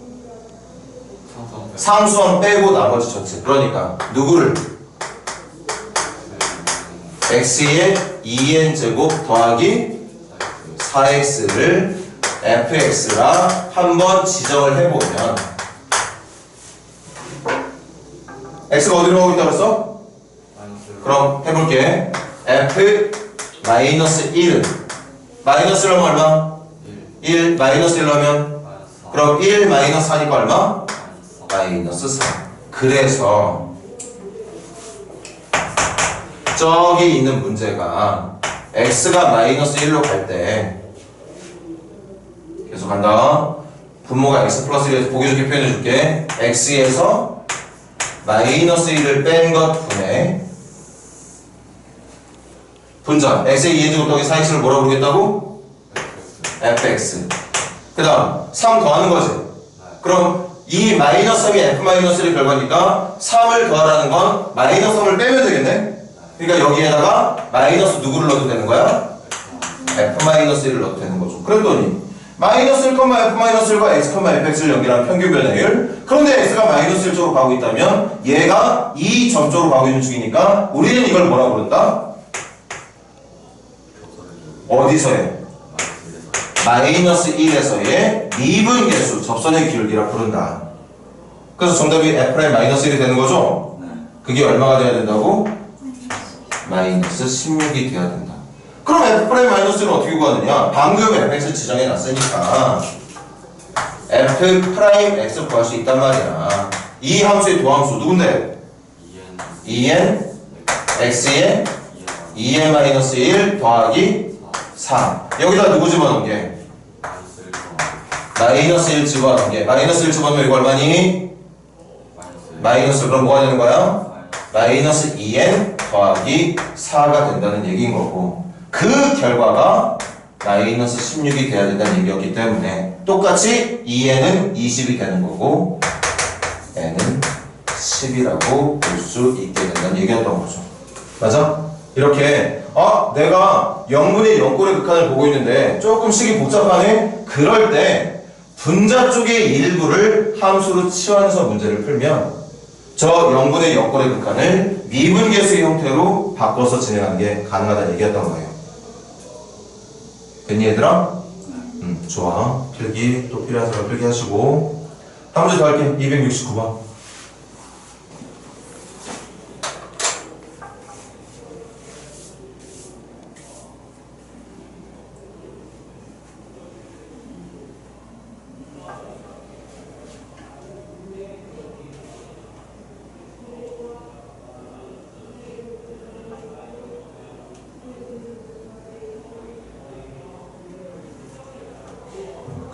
S1: 상수함 빼고 나머지 전체. 그러니까 누구를? x의 2n제곱 더하기 4x를 fx라 한번 지정을 해보면 x가 어디로 가고 있다고 했어? 그럼 해볼게. f 마이너스 1은 마이너스를 하면 얼마? 1 마이너스 1로 하면 그럼 1 마이너스 4니까 얼마? 마이너스 4. 그래서 저기 있는 문제가 x가 마이너스 1로 갈 때 계속 간다. 분모가 x 플러스 1에서 보기 좋게 표현해 줄게. x에서 마이너스 1을 뺀 것 분의 분자 x의 2n제곱 더하기 4x를 뭐라고 부르겠다고? fx. 그 다음 3 더하는 거지. 그럼 이 마이너스 3이 f-1의 결과니까 3을 더하라는 건 마이너스 3을 빼면 되겠네? 그러니까 여기에다가 마이너스 누구를 넣어도 되는 거야? f-1을 넣어도 되는 거죠. 그랬더니 마이너스 1, f-1과 x, fx를 연결한 평균 변화율. 그런데 x가 마이너스 1쪽으로 가고 있다면 얘가 이 점 쪽으로 가고 있는 중이니까 우리는 이걸 뭐라고 부른다? 어디서의? 마이너스 1에서의 미분계수, 접선의 기울기라 부른다. 그래서 정답이 f'의 마이너스 1이 되는 거죠? 그게 얼마가 돼야 된다고? 마이너스 16이 돼야 된다. 그럼 f'의 마이너스 1은 어떻게 구하느냐? 방금 fx 지정해 놨으니까 f'x 구할 수 있단 말이야. 이 함수의 도함수 누군데? 2n x의 2n-1 더하기 4. 여기다 누구 집어넣은 게? 마이너스 1 집어넣은 게. 마이너스 1 집어넣으면 이거 얼마니? 마이너스. 그럼 뭐가 되는 거야? 마이너스 2n 더하기 4가 된다는 얘기인 거고, 그 결과가 마이너스 16이 돼야 된다는 얘기였기 때문에 똑같이 2n은 20이 되는 거고 n은 10이라고 볼 수 있게 된다는 얘기였던 거죠. 맞아? 이렇게 내가 0분의 0꼴의 극한을 보고 있는데 조금 식이 복잡하네? 그럴 때 분자 쪽의 일부를 함수로 치환해서 문제를 풀면 저 0분의 0꼴의 극한을 미분계수의 형태로 바꿔서 진행하는 게 가능하다는 얘기였던 거예요. 됐니 얘들아? 좋아. 필기 또 필요한 사람 필기 하시고 다음 문제 더 할게. 269번.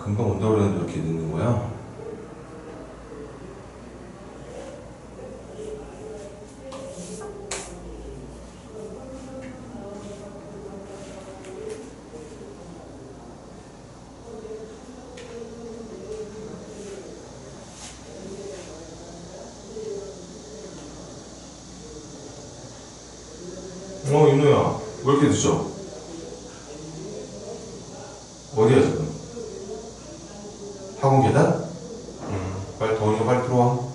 S1: 금방 온다고 그랬는데 이렇게 늦는 거야? 윤호야, 왜 이렇게 늦어? 어디야 지금? 학원 계단? 빨리 더우니까 빨리 들어와.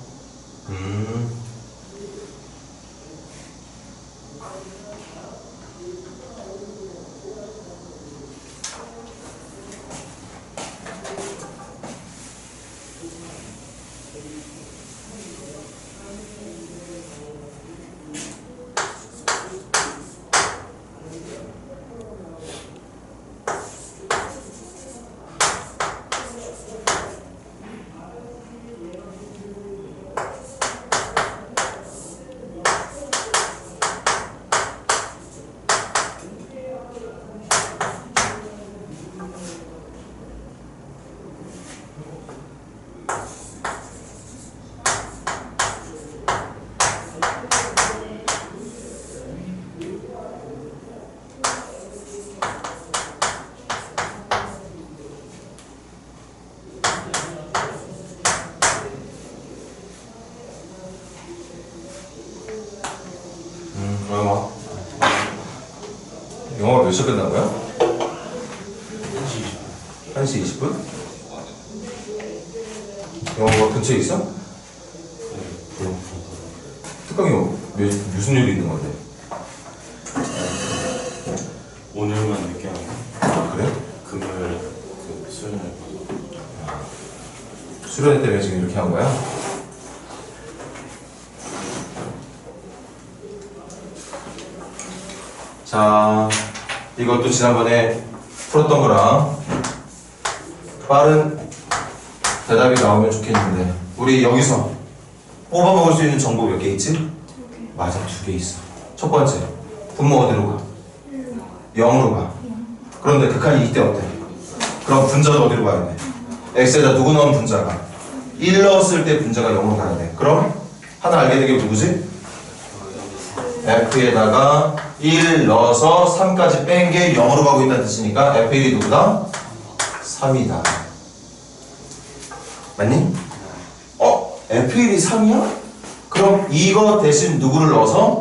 S1: 영화가 몇 시에 끝난 거야? 1시 20분? 영어가 근처에 있어? 특강이 무슨 일이 있는 건데?
S4: 오늘만 늦게 하고
S1: 아, 그래?
S4: 금요일 그 수련회
S1: 수련회 때문에 지금 이렇게 한 거야? 자, 이것도 지난번에 풀었던 거랑 빠른 대답이 나오면 좋겠는데 우리 여기서 뽑아먹을 수 있는 정보 몇 개 있지? 맞아, 2개 있어. 첫 번째, 분모 어디로 가? 0으로 가. 그런데 극한이 이때 어때? 그럼 분자는 어디로 가야 돼? x에다 누구 넣은 분자가? 1 넣었을 때 분자가 0으로 가야 돼. 그럼 하나 알게 된 게 누구지? f에다가 1 넣어서 3까지 뺀 게 0으로 가고 있다는 뜻이니까 f1이 누구다? 3이다. 맞니? f1이 3이야? 그럼 이거 대신 누구를 넣어서?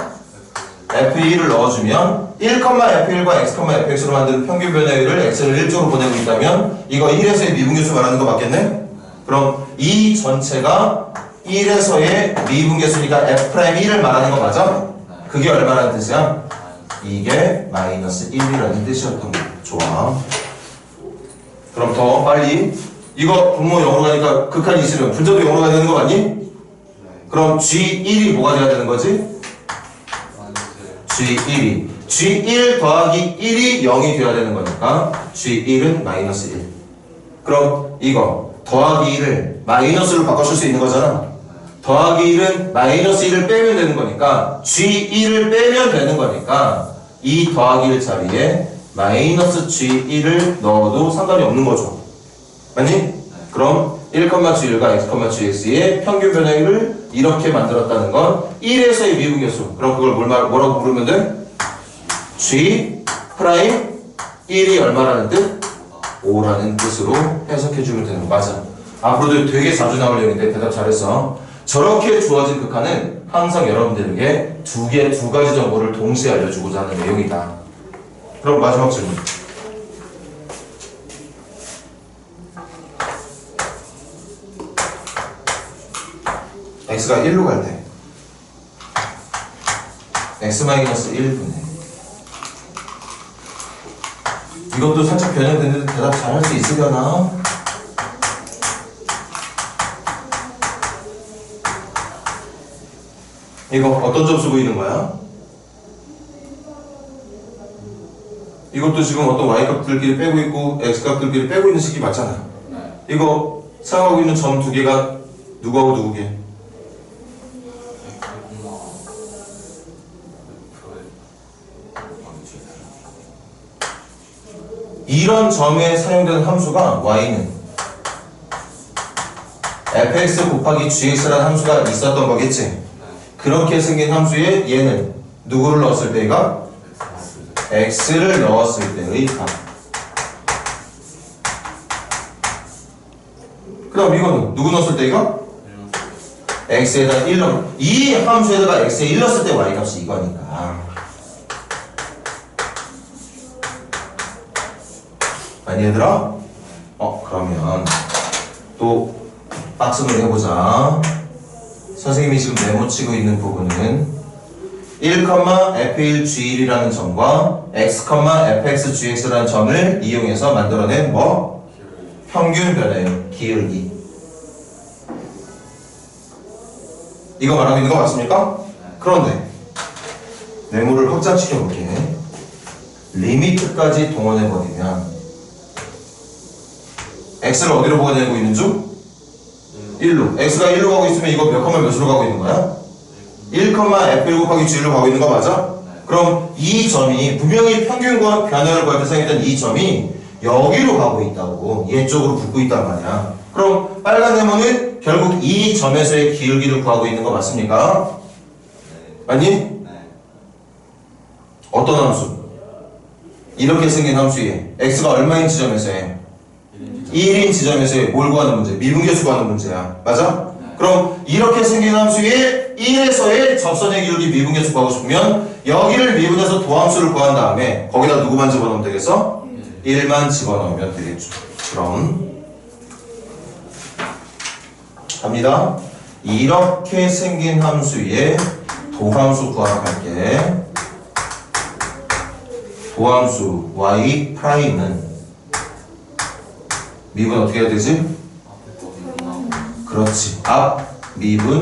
S1: f1을 넣어주면 1,f1과 x, fx로 만드는 평균 변화율을 x를 1쪽으로 보내고 있다면 이거 1에서의 미분계수 말하는 거 맞겠네? 그럼 이 전체가 1에서의 미분계수니까 f'1을 말하는 거 맞아? 그게 얼마라는 뜻이야? 이게 마이너스 1이라는 뜻이었던 거. 좋아. 그럼 더 빨리 이거 분모 0으로 가니까 극한이 있으면 분자도 0으로 가야 되는 거 맞니? 그럼 G1이 뭐가 돼야 되는 거지? G1이 G1 더하기 1이 0이 돼야 되는 거니까 G1은 마이너스 1. 그럼 이거 더하기 1을 마이너스로 바꿔줄 수 있는 거잖아. 더하기 1은 마이너스 1을 빼면 되는 거니까 G1을 빼면 되는 거니까 이 더하기 1 자리에 마이너스 G1을 넣어도 상관이 없는 거죠. 맞니? 그럼 1,G1과 x,Gx의 평균 변화율을 이렇게 만들었다는 건 1에서의 미분계수. 그럼 그걸 뭐라고 부르면 돼? G 프라임 1이 얼마라는 뜻? 5라는 뜻으로 해석해주면 되는 거. 맞아. 앞으로도 되게 자주 나올 내용인데 대답 잘했어. 저렇게 주어진 극한은 항상 여러분들에게 두 가지 정보를 동시에 알려주고자 하는 내용이다. 그럼 마지막 질문. x가 1로 갈 때 x-1분의 이것도 살짝 변형됐는데 대답 잘 할 수 있으려나? 이거 어떤 점수 보이는 거야? 이것도 지금 어떤 y값들끼리 빼고 있고 x값들끼리 빼고 있는 식이 맞잖아. 이거 사용하고 있는 점 두 개가 누구하고 누구게? 이런 점에 사용되는 함수가 y는 fx 곱하기 gx라는 함수가 있었던 거겠지? 그렇게 생긴 함수에 얘는 누구를 넣었을 때가? x를 넣었을 때의 값. 그 다음 이거는 누구 넣었을 때가? x에다 1 넣어. 이 함수에다가 x에 1 넣었을 때 y값이 이거니까. 아니 얘들아? 그러면 또 박스를 해보자. 선생님이 지금 메모치고 있는 부분은 1,f1g1이라는 점과 x,fxgx라는 점을 이용해서 만들어낸 뭐? 평균 변화율, 기울기. 이거 말하고 있는 거 맞습니까? 그런데 네모를 확장시켜볼게. 리미트까지 동원해버리면 x를 어디로 보내고 있는 중? 1로. x가 1로 가고 있으면 이거 몇 컴마 몇으로 가고 있는 거야? 1,f1 곱하기 g1로 가고 있는 거 맞아? 그럼 이 점이 분명히 평균과 변화를 구할 때 사용했던 이 점이 여기로 가고 있다고. 얘 쪽으로 붙고 있단 말이야. 그럼 빨간 네모는 결국 이 점에서의 기울기를 구하고 있는 거 맞습니까? 맞니? 어떤 함수? 이렇게 생긴 함수에 x가 얼마인 지점에서 해? 1인 지점에서의 뭘 구하는 문제? 미분계수 구하는 문제야. 맞아? 그럼 이렇게 생긴 함수에 1에서의 접선의 기울기 미분계수 구하고 싶으면 여기를 미분해서 도함수를 구한 다음에 거기다 누구만 집어넣으면 되겠어? 1만 집어넣으면 되겠죠. 그럼 갑니다. 이렇게 생긴 함수의 도함수 구하러 갈게. 도함수 y 프라임은 미분 어떻게 해야 되지? 그렇지. 앞 미분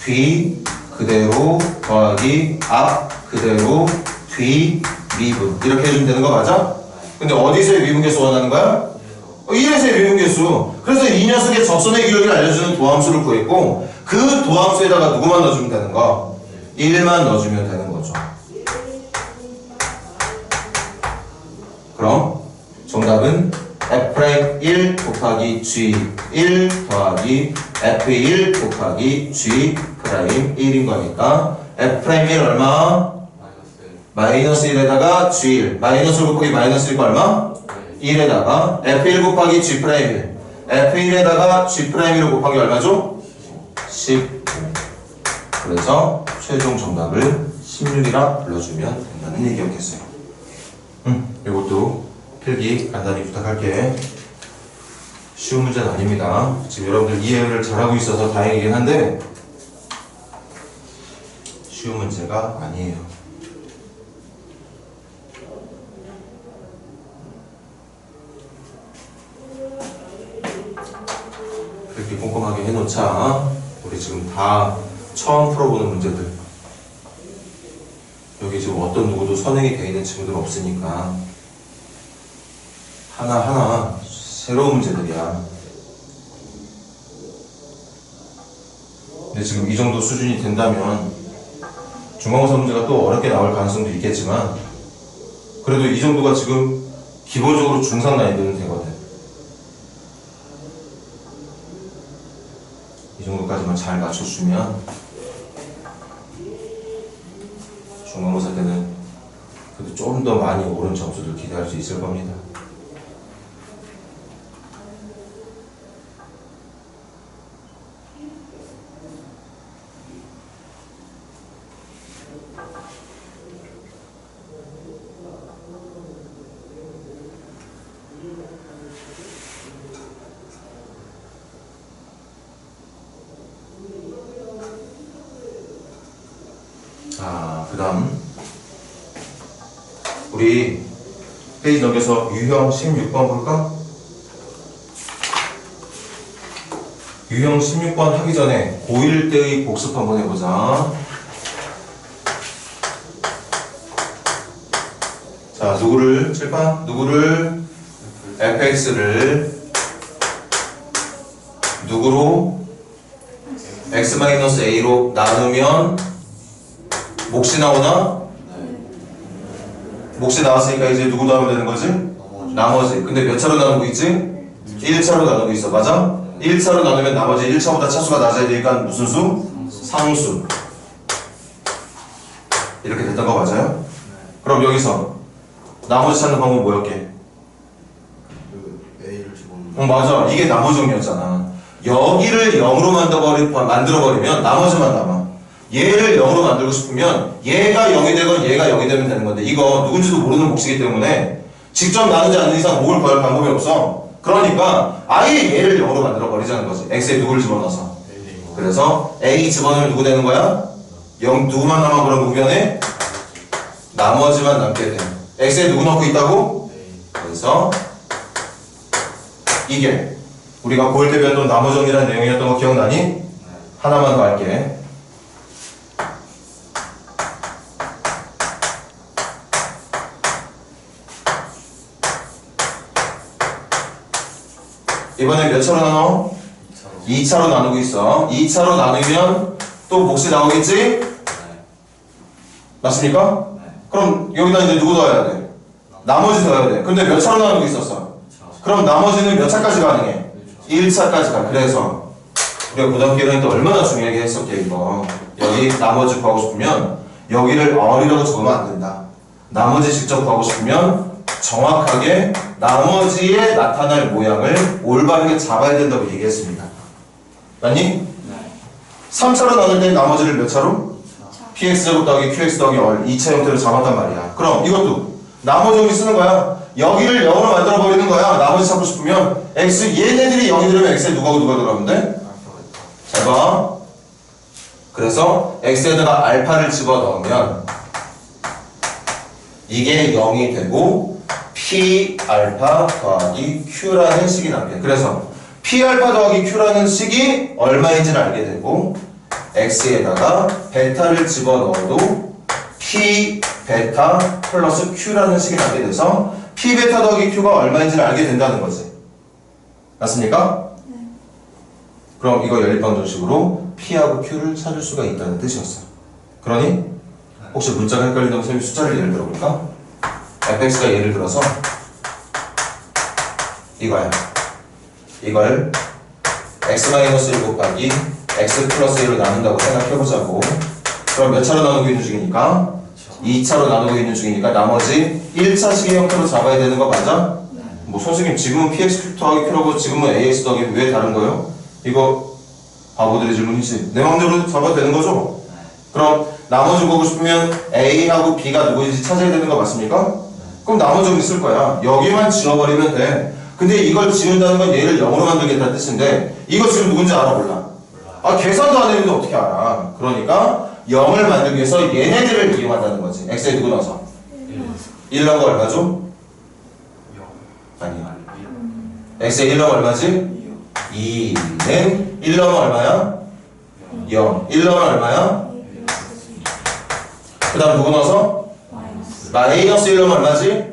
S1: 뒤 그대로 더하기 앞 그대로 뒤 미분 이렇게 해주면 되는 거 맞아? 근데 어디서의 미분계수 원하는 거야? 1에서의 미분계수. 그래서 이 녀석의 접선의 기울기를 알려주는 도함수를 구했고 그 도함수에다가 누구만 넣어주면 되는 거? 1만 넣어주면 되는 거죠. 그럼 정답은 F'1 곱하기 G1 더하기 F1 곱하기 G'1인 거니까 F'1 얼마? 마이너스 1에다가 G1 마이너스 곱하기 마이너스 1가 얼마? 1에다가 F1 곱하기 G'1 F1에다가 G'1을 곱하기 얼마죠? 15. 그래서 최종 정답을 16이라 불러주면 된다는 얘기였겠어요. 이것도 필기 간단히 부탁할게. 쉬운 문제는 아닙니다. 지금 여러분들 이해를 잘하고 있어서 다행이긴 한데 쉬운 문제가 아니에요. 이렇게 꼼꼼하게 해놓자. 우리 지금 다 처음 풀어보는 문제들. 여기 지금 어떤 누구도 선행이 되어 있는 친구들 없으니까 하나하나 새로운 문제들이야. 근데 지금 이 정도 수준이 된다면 중간고사 문제가 또 어렵게 나올 가능성도 있겠지만 그래도 이 정도가 지금 기본적으로 중상 난이도는 되거든. 이 정도까지만 잘 맞춰주면 중간고사 때는 그래도 좀 더 많이 오른 점수를 기대할 수 있을 겁니다. 자, 그 다음 우리 페이지 넘겨서 유형 16번 볼까? 유형 16번 하기 전에 고1 때의 복습 한번 해보자. 자, 누구를 칠판? 누구를 fx를 누구로 x-a로 나누면 몫이 나오나? 몫이 나왔으니까 이제 누구 나오면 되는 거지? 나머지. 근데 몇 차로 나누고 있지? 1차로 나누고 있어. 맞아? 1차로 나누면 나머지 1차보다 차수가 낮아야 되니까 무슨 수? 상수. 이렇게 됐던 거 맞아요? 그럼 여기서 나머지 찾는 방법은 뭐였게?
S3: A를 집어넣는
S1: 맞아. 이게 나머지 정리였잖아. 여기를 0으로 만들어버리면 나머지만 남아. 얘를 0으로 만들고 싶으면 얘가 0이 되건 얘가 0이 되면 되는 건데 이거 누군지도 모르는 몫이기 때문에 직접 나누지 않는 이상 몫을 구할 방법이 없어. 그러니까 아예 얘를 0으로 만들어 버리자는 거지. x에 누구를 집어넣어서. 그래서 a 집어넣으면 누구 되는 거야? 0 누구만 남아 그럼 우변에 나머지만 남게 돼. x에 누구 넣고 있다고? 그래서 이게 우리가 고1 때 배웠던 나머 정리라는 내용이었던 거 기억나니? 하나만 더 할게. 이번엔 몇 차로 나눠? 2차로 나누고 있어. 2차로 나누면 또 몫이 나오겠지? 맞습니까? 그럼 여기다 이제 누구 넣어야 돼? 나머지 넣어야 돼. 근데 몇 차로 나누고 있었어? 그럼 나머지는 몇 차까지 가능해? 1차까지 가. 그래서 우리가 고등학교 1학년 때 얼마나 중요하게 했었게 이거. 여기 나머지 구하고 싶으면 여기를 어리라고 적으면 안 된다. 나머지 직접 구하고 싶으면 정확하게 나머지에 나타날 모양을 올바르게 잡아야 된다고 얘기했습니다. 맞니? 3차로 나눌 때 나머지를 몇 차로? px제곱 더하기 qx 더하기 2차 형태로 잡았단 말이야. 그럼 이것도 나머지 여기 쓰는 거야. 여기를 0으로 만들어 버리는 거야. 나머지 찾고 싶으면 x 얘네들이 0이 들으면 x에 누가 들어가면 돼? 잘 봐. 그래서 x에다가 알파를 집어넣으면 이게 0이 되고 p 알파 더하기 q라는 식이 나게. 그래서 p 알파 더하기 q라는 식이 얼마인지를 알게 되고 x에다가 베타를 집어넣어도 p 베타 플러스 q라는 식이 나게 돼서 p 베타 더하기 q가 얼마인지를 알게 된다는 거지. 맞습니까?
S2: 네.
S1: 그럼 이거 연립방정식으로 p하고 q를 찾을 수가 있다는 뜻이었어. 그러니 혹시 문자가 헷갈린다면 선생님이 숫자를 예를 들어볼까? fx가 예를 들어서 이거야. 이걸 x-1 곱하기 x 플러스 1로 나눈다고 생각해보자고. 그럼 몇 차로 나누고 있는 중이니까? 2차로 나누고 있는 중이니까 나머지 1차식의 형태로 잡아야 되는 거 맞아? 뭐 선생님 지금은 px 더하기 q라고 지금은 ax 더하기 왜 다른 거예요? 이거 바보들의 질문이지. 내 마음대로 잡아도 되는 거죠? 그럼 나머지 보고 싶으면 a하고 b가 누구인지 찾아야 되는 거 맞습니까? 그럼 나머지는 있을 거야. 여기만 지워버리면 돼. 근데 이걸 지운다는 건 얘를 0으로 만들겠다는 뜻인데 이거 지금 누군지 알아 몰라? 아 계산도 안 했는데 어떻게 알아? 그러니까 0을 만들기 위해서 얘네들을 이용한다는 거지. x에 누구 넣어서? 1 넣은 거 얼마죠? 아니야. x에 1 넣으면 얼마지? 2는 1 넣으면 얼마야? 0. 1 넣으면 얼마야? 그 다음 누구 넣어서? 마이너스 1 넣으면 얼마지?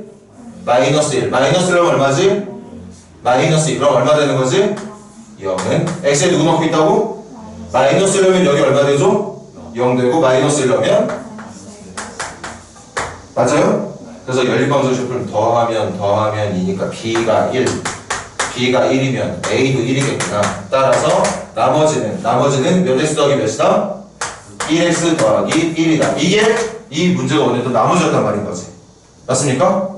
S1: 마이너스 1. 마이너스 1 넣으면 얼마지? 마이너스 2. 그럼 얼마 되는 거지? 0은 x에 누구 넣고 있다고? 마이너스 1 넣으면 여기 얼마 되죠? 0 되고 마이너스 1 넣으면? 맞아요? 그래서 연립방정식을 더하면 2니까 b가 1. b가 1이면 a도 1이겠구나. 따라서 나머지는 몇 x 더하기 몇이다? 1x 더하기 1이다. 이게 이 문제가 원했던 나머지였단 말인 거지. 맞습니까?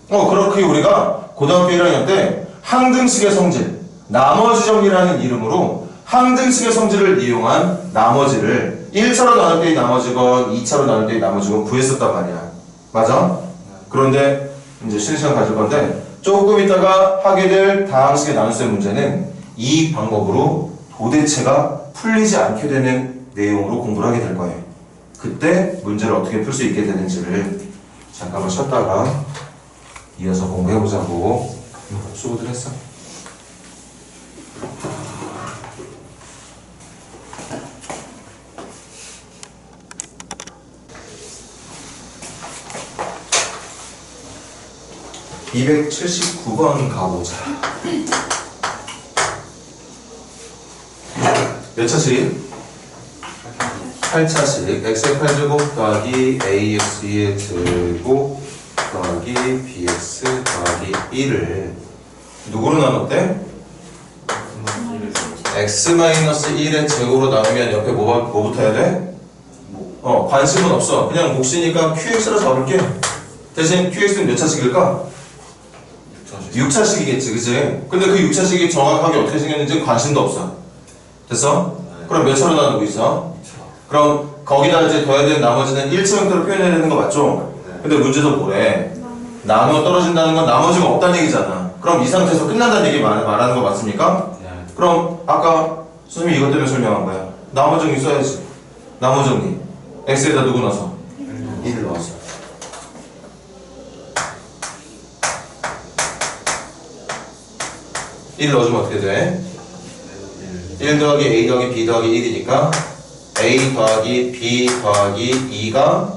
S1: 그렇게 우리가 고등학교 1학년 때 항등식의 성질, 나머지 정리라는 이름으로 항등식의 성질을 이용한 나머지를 1차로 나눌 때의 나머지건 2차로 나눌 때의 나머지건 구했었단 말이야. 맞아? 그런데 이제 쉬는 시간 가질 건데 조금 있다가 하게 될 다항식의 나눗셈 문제는 이 방법으로 도대체가 풀리지 않게 되는 내용으로 공부를 하게 될 거예요. 그때 문제를 어떻게 풀 수 있게 되는지를 잠깐만 쉬었다가 이어서 공부해보자고. 수고들 했어. (279번) 가보자. 몇 차식? 8차식. x의 8제곱 더하기 ax의 제곱 더하기 bx 더하기 1을 누구로 나눴대? x-1의 제곱으로 나누면 옆에 뭐 붙어야 돼? 관심은 없어. 그냥 몫이니까 qx로 잡을게. 대신 qx는 몇 차식일까? 6차식이겠지, 그치? 근데 그 6차식이 정확하게 어떻게 생겼는지 관심도 없어. 됐어? 그럼 몇 차로 나누고 있어? 그럼 거기다 이제 더해야 되는 나머지는 1차 형태로 표현해야 되는 거 맞죠? 근데 문제도 뭐래? 나누어 떨어진다는 건 나머지가 없다는 얘기잖아. 그럼 이 상태에서 끝난다는 얘기 말하는 거 맞습니까? 그럼 아까 선생님이 이것 때문에 설명한 거야. 나머 정리 써야지. 나머 정리. x에다 누구 넣어서? 1을 넣었어. 1 넣어주면 어떻게 돼? 1 더하기 a 더하기 b 더하기 1이니까 a 더하기 b 더하기 2가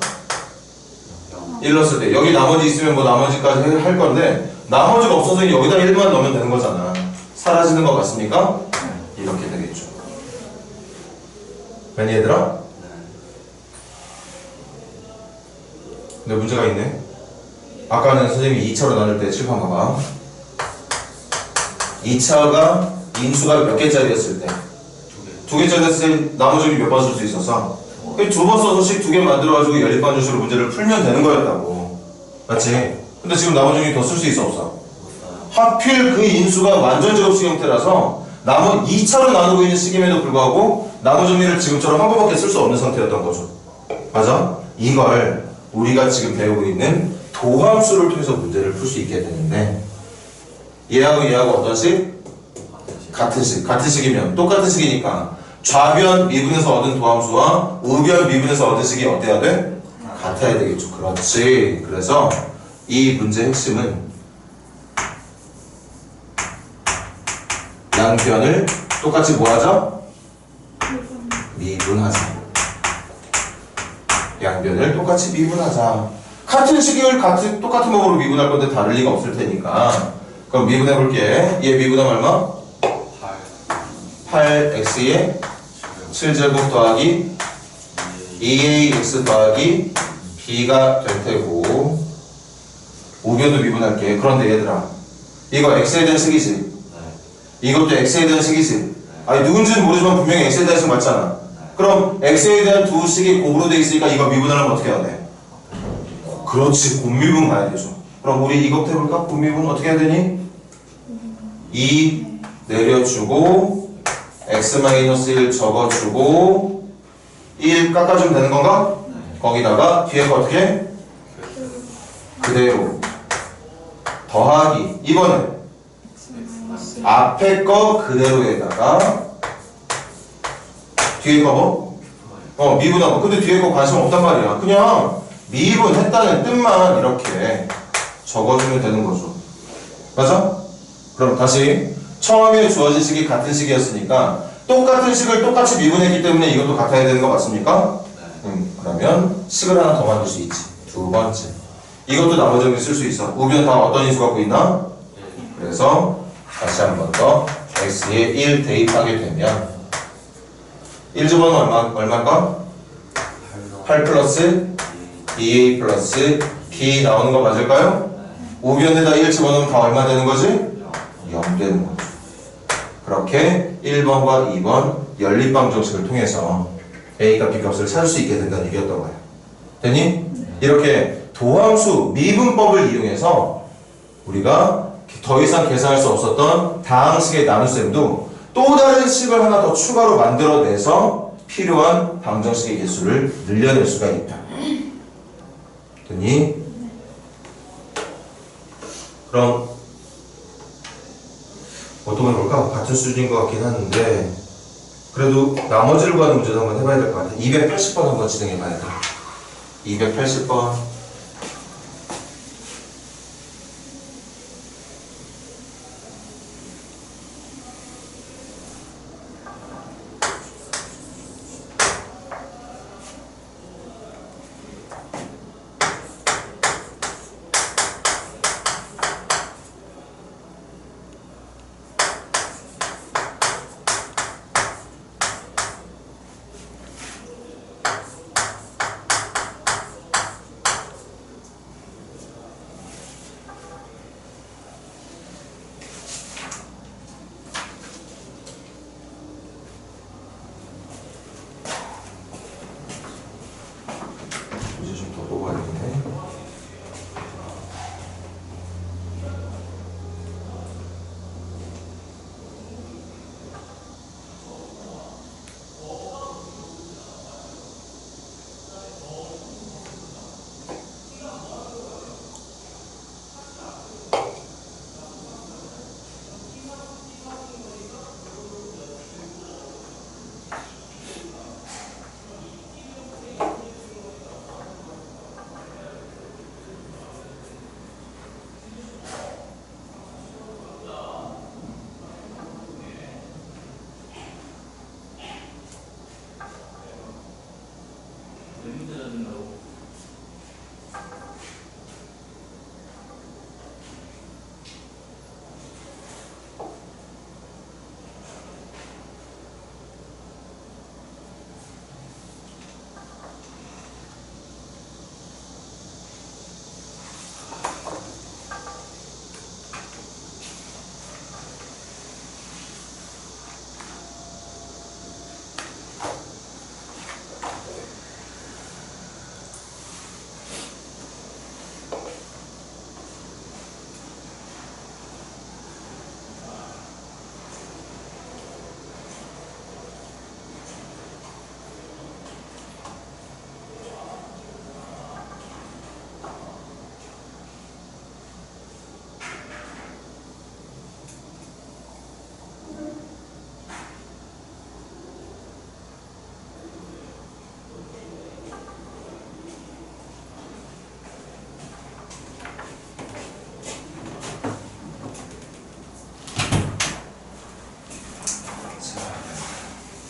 S1: 1 넣었을 때 여기 나머지 있으면 뭐 나머지까지 할 건데 나머지가 없어서 여기다 1만 넣으면 되는 거잖아. 사라지는 것 같습니까? 이렇게 되겠죠. 아니 얘들아? 근데 문제가 있네. 아까는 선생님이 2차로 나눌 때 칠판 봐봐. 2차가 인수가 몇 개짜리였을 때? 2개짜리였을 때 나머지를 몇 번 쓸 수 있었어? 두 번 써서 식 2개 만들어가지고 연립방정식으로 문제를 풀면 되는 거였다고. 맞지? 근데 지금 나머지 더 쓸 수 있어 없어? 하필 그 인수가 완전 제곱식 형태라서 2차로 나누고 있는 식임에도 불구하고 나머 정리를 지금처럼 한 번밖에 쓸 수 없는 상태였던 거죠. 맞아? 이걸 우리가 지금 배우고 있는 도함수를 통해서 문제를 풀 수 있게 되는데 얘하고 어떤 식? 같은 식. 같은 식이면 똑같은 식이니까 좌변 미분에서 얻은 도함수와 우변 미분에서 얻은 식이 어때야 돼? 같아야 되겠죠. 그렇지. 그래서 이 문제의 핵심은 양변을 똑같이 뭐 하자? 미분하자. 양변을 똑같이 미분하자. 같은 식을 똑같은 몸으로 미분할 건데 다를 리가 없을 테니까. 그럼 미분해 볼게. 얘 미분하면 얼마? 8x에 7제곱 더하기 2ax 더하기 b가 될 테고 우변도 미분할게. 그런데 얘들아 이거 x에 대한 식이지? 이것도 x에 대한 식이지? 아니 누군지는 모르지만 분명히 x에 대한 식 맞잖아. 그럼 x에 대한 두 식이 곱으로 돼 있으니까 이거 미분하려면 어떻게 해야 돼? 그렇지. 곱미분 가야 되죠. 그럼 우리 이것부터 해볼까? 곱미분 어떻게 해야 되니? 2 내려주고 x-1 적어주고 1 깎아주면 되는 건가? 거기다가 뒤에 거 어떻게? 그대로 더하기 이번에 앞에 거 그대로에다가 뒤에 거 뭐? 미분하고. 근데 뒤에 거 관심 없단 말이야. 그냥 미분했다는 뜻만 이렇게 적어주면 되는 거죠. 맞아? 그럼 다시 처음에 주어진 식이 같은 식이었으니까 똑같은 식을 똑같이 미분했기 때문에 이것도 같아야 되는 거 맞습니까? 그러면 식을 하나 더 만들 수 있지. 두 번째. 이것도 나머지 정리 쓸 수 있어. 우변 다 어떤 인수 갖고 있나? 그래서 다시 한 번 더 x에 1 대입하게 되면 1제곱은 얼마일까? 8 플러스 2a 플러스 b 나오는 거 맞을까요? 우변에다 1 집어넣으면 다 얼마 되는 거지? 0 되는 거죠. 그렇게 1번과 2번 연립방 정식을 통해서 a가 b 값을 찾을 수 있게 된다는 얘기였던 거예요. 됐니? 이렇게 도함수 미분법을 이용해서 우리가 더 이상 계산할 수 없었던 다항식의 나눗셈도 또 다른 식을 하나 더 추가로 만들어내서 필요한 방정식의 개수를 늘려낼 수가 있다. 됐니? 그럼 어떤 걸 해볼까? 같은 수준인 것 같긴 하는데 그래도 나머지를 구하는 문제도 한번 해봐야 될 것 같아. 280번 한번 진행해봐야 돼. 280번. 이제 좀 더 뽑아야겠네.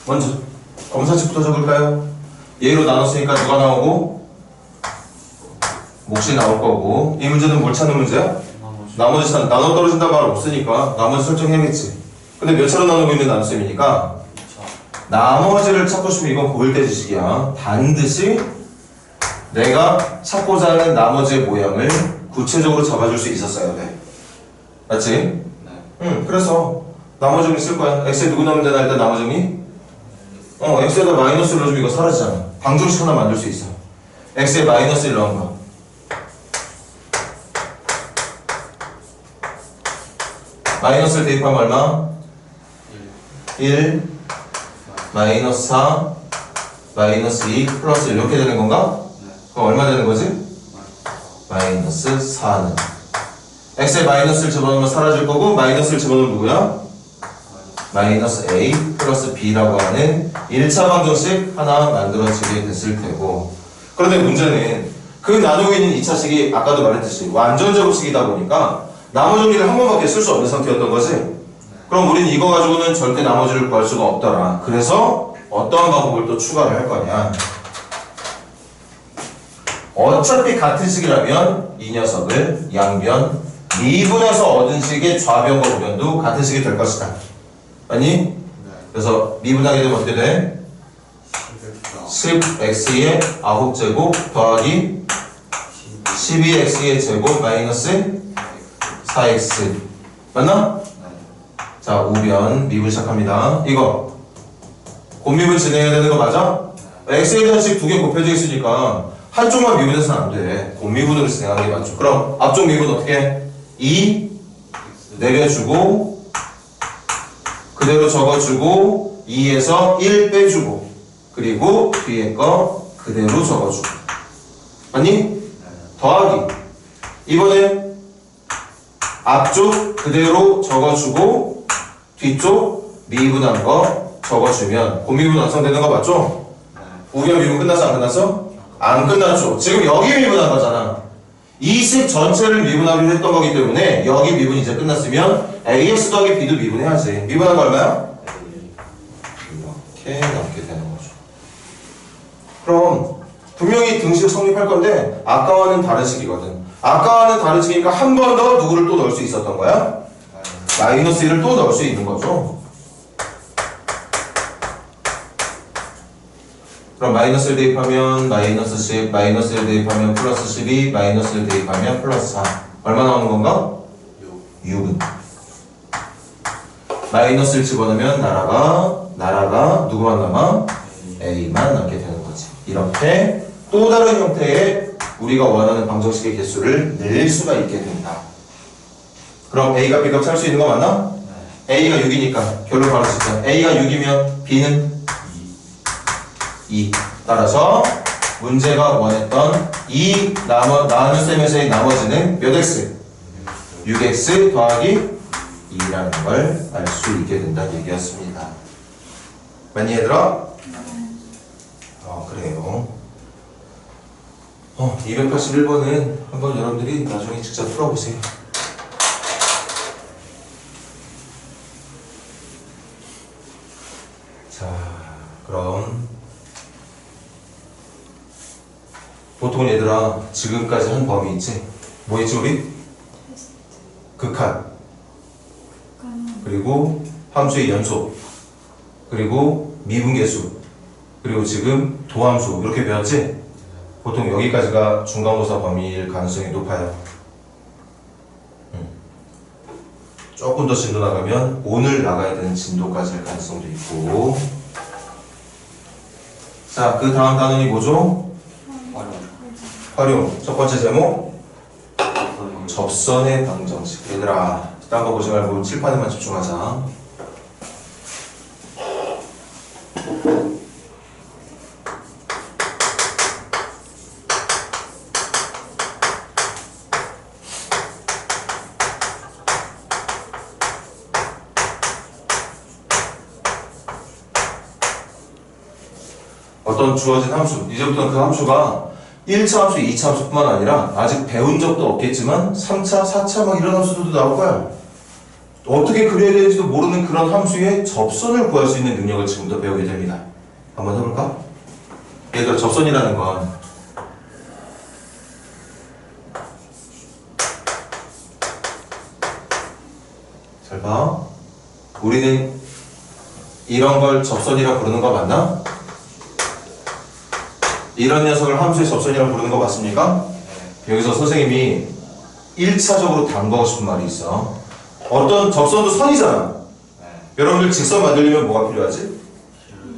S1: 먼저 검사식부터 적을까요? 얘로 나눴으니까 누가 나오고? 몫이 나올 거고. 이 문제는 뭘 찾는 문제야? 나머지 나눠 떨어진다는 말 없으니까 나머지 설정해야겠지. 근데 몇 차로 나누고 있는 나눗셈이니까 나머지를 찾고 싶으면 이건 고일대 지식이야. 반드시 내가 찾고자 하는 나머지의 모양을 구체적으로 잡아줄 수 있었어야 돼. 맞지?
S3: 네.
S1: 응, 그래서 나머지 정리 쓸 거야. x에 누구 넣으면 되나 일단 나머지 정리? x에다 마이너스를 넣어주면 이거 사라지잖아. 방정식 하나 만들 수 있어. x에 마이너스 1 넣은 거. 마이너스를 대입하면 얼마? 1 마이너스 4 마이너스 2 플러스 1 이렇게 되는 건가? 그럼 얼마 되는 거지? 마이너스 4는 x에 마이너스를 집어넣으면 사라질 거고 마이너스를 집어넣으면 누구야? 마이너스 a 플러스 b라고 하는 1차 방정식 하나 만들어지게 됐을 테고 그런데 문제는 그 나누고 있는 2차식이 아까도 말했듯이 완전 제곱식이다 보니까 나머지 정리를 한 번밖에 쓸 수 없는 상태였던 거지. 그럼 우린 이거 가지고는 절대 나머지를 구할 수가 없더라. 그래서 어떠한 방법을 또 추가를 할 거냐. 어차피 같은 식이라면 이 녀석을 양변 미분해서 얻은 식의 좌변과 우변도 같은 식이 될 것이다. 아니? 그래서 미분하게 되면 어떻게 돼? 10x의 9제곱 더하기 12x의 제곱 마이너스 4x 맞나? 자, 우변 미분 시작합니다. 이거 곱미분 진행해야 되는 거 맞아? x에 대한 식 두 개 곱해져 있으니까 한쪽만 미분해서는 안 돼. 곱미분으로 진행하는 게 맞죠. 그럼 앞쪽 미분 어떻게 해? 2 내려주고 그대로 적어주고 2에서 1 빼주고 그리고 뒤에 거 그대로 적어주고 맞니? 더하기 이번에 앞쪽 그대로 적어주고 뒤쪽 미분한 거 적어주면 곱미분 완성되는 거 맞죠? 우변 미분 끝났어 안 끝났어? 안 끝났죠. 지금 여기 미분한 거잖아. 이 식 전체를 미분하기로 했던 거기 때문에 여기 미분 이제 끝났으면 AX 더하기 B도 미분해야지. 미분한 거 얼마야? 이렇게 남게 되는 거죠. 그럼 분명히 등식 성립할 건데 아까와는 다른 식이거든. 아까와는 다른 식이니까 한 번 더 누구를 또 넣을 수 있었던 거야? 마이너스 1을 또 넣을 수 있는 거죠. 그럼 마이너스 1 대입하면 마이너스 10, 마이너스 1 대입하면 플러스 12, 마이너스 1 대입하면 플러스 4. 얼마 나오는 건가? 6은. 마이너스를 집어넣으면 나라가 누구만 남아? A만 남게 되는 거지. 이렇게 또 다른 형태의 우리가 원하는 방정식의 개수를 낼 수가 있게 된다. 그럼 A가 B값 찾을 수 있는 거 맞나? A가 6이니까 결론 바로 짓자. A가 6이면 B는 2. 따라서 문제가 원했던 이 나눗셈에서의 나머지는 몇 x? 6x 더하기 2라는 걸 알 수 있게 된다는 얘기였습니다. 많이 얘들아? 그래요. 281번은 한번 여러분들이 나중에 직접 풀어보세요. 자, 그럼 보통 얘들아 지금까지 한 범위 있지? 뭐 있지 우리? 극한 그리고 함수의 연속 그리고 미분계수 그리고 지금 도함수 이렇게 배웠지? 보통 여기까지가 중간고사 범위일 가능성이 높아요. 조금 더 진도 나가면 오늘 나가야 되는 진도까지 할 가능성도 있고. 자, 그 다음 단원이 뭐죠? 활용. 첫 번째 제목 접선의 방정식. 얘들아 딴 거 보지 말고 칠판에만 집중하자. 어떤 주어진 함수, 이제부터는 그 함수가 1차 함수, 2차 함수뿐만 아니라 아직 배운 적도 없겠지만 3차, 4차 막 이런 함수들도 나올 거야. 어떻게 그려야 되는지도 모르는 그런 함수의 접선을 구할 수 있는 능력을 지금부터 배우게 됩니다. 한번 해볼까? 얘들아, 접선이라는 건 잘 봐. 우리는 이런 걸 접선이라 부르는 거 맞나? 이런 녀석을 함수의 접선이라 부르는 거 맞습니까? 여기서 선생님이 1차적으로 당부하고 싶은 말이 있어. 어떤 접선도 선이잖아. 여러분들 직선 만들려면 뭐가 필요하지?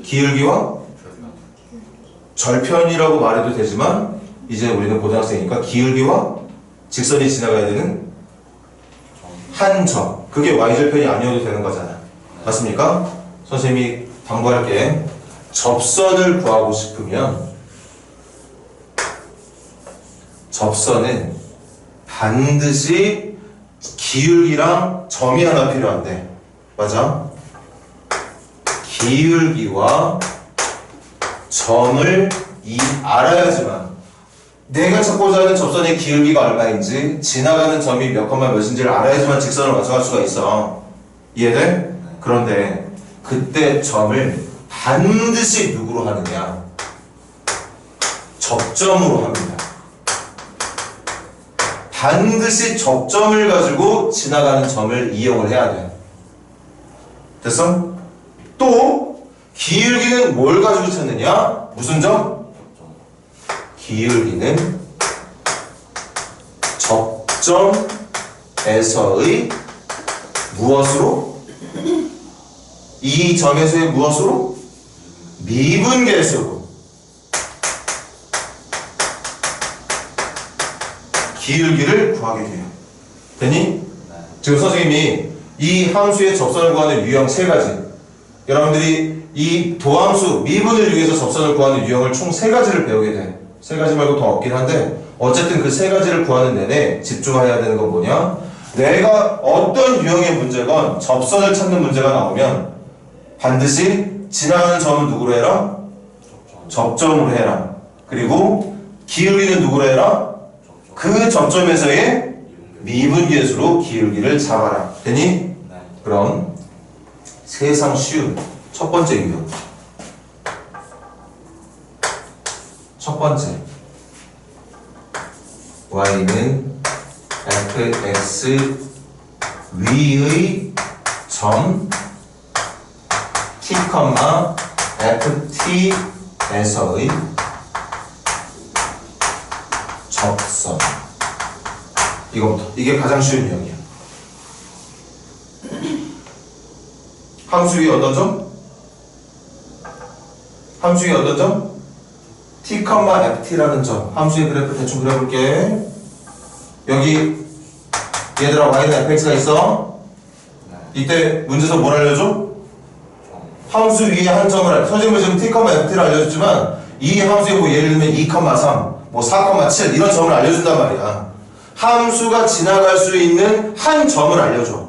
S1: 기울기와 절편이라고 말해도 되지만 이제 우리는 고등학생이니까 기울기와 직선이 지나가야 되는 한 점. 그게 y절편이 아니어도 되는 거잖아. 맞습니까? 선생님이 당부할게. 접선을 구하고 싶으면 접선은 반드시 기울기랑 점이 하나 필요한데, 맞아? 기울기와 점을 알아야지만 내가 찾고자 하는 접선의 기울기가 얼마인지 지나가는 점이 몇 컴마 몇인지를 알아야지만 직선을 완성할 수가 있어. 이해돼? 그런데 그때 점을 반드시 누구로 하느냐? 접점으로 합니다. 반드시 접점을 가지고 지나가는 점을 이용을 해야 돼. 됐어? 또 기울기는 뭘 가지고 찾느냐? 무슨 점? 기울기는 접점에서의 무엇으로? 이 점에서의 무엇으로? 미분계수로 기울기를 구하게 돼요. 되니? 지금 선생님이 이 함수의 접선을 구하는 유형 세 가지, 여러분들이 이 도함수 미분을 이용해서 접선을 구하는 유형을 총 세 가지를 배우게 돼. 세 가지 말고 더 없긴 한데 어쨌든 그 세 가지를 구하는 내내 집중해야 되는 건 뭐냐? 내가 어떤 유형의 문제건 접선을 찾는 문제가 나오면 반드시 지나가는 점은 누구로 해라? 접점으로 해라. 그리고 기울기는 누구로 해라? 그 접점에서의 미분계수로 기울기를 잡아라. 되니? 그럼 세상 쉬운 첫 번째 유형. 첫 번째, y는 fx 위의 점 t, ft에서의 접선. 이거부터. 이게 가장 쉬운 유형이야. 함수 위에 어떤 점? 함수 위에 어떤 점? t, ft라는 점. 함수의 그래프 대충 그려볼게. 여기 얘들아 y는 fx가 있어. 이때 문제에서 뭘 알려줘? 함수 위에 한 점을 선생님은 지금 t, ft를 알려줬지만 이 함수에 뭐 예를 들면 2,3, 뭐 4,7 이런 점을 알려준단 말이야. 함수가 지나갈 수 있는 한 점을 알려줘.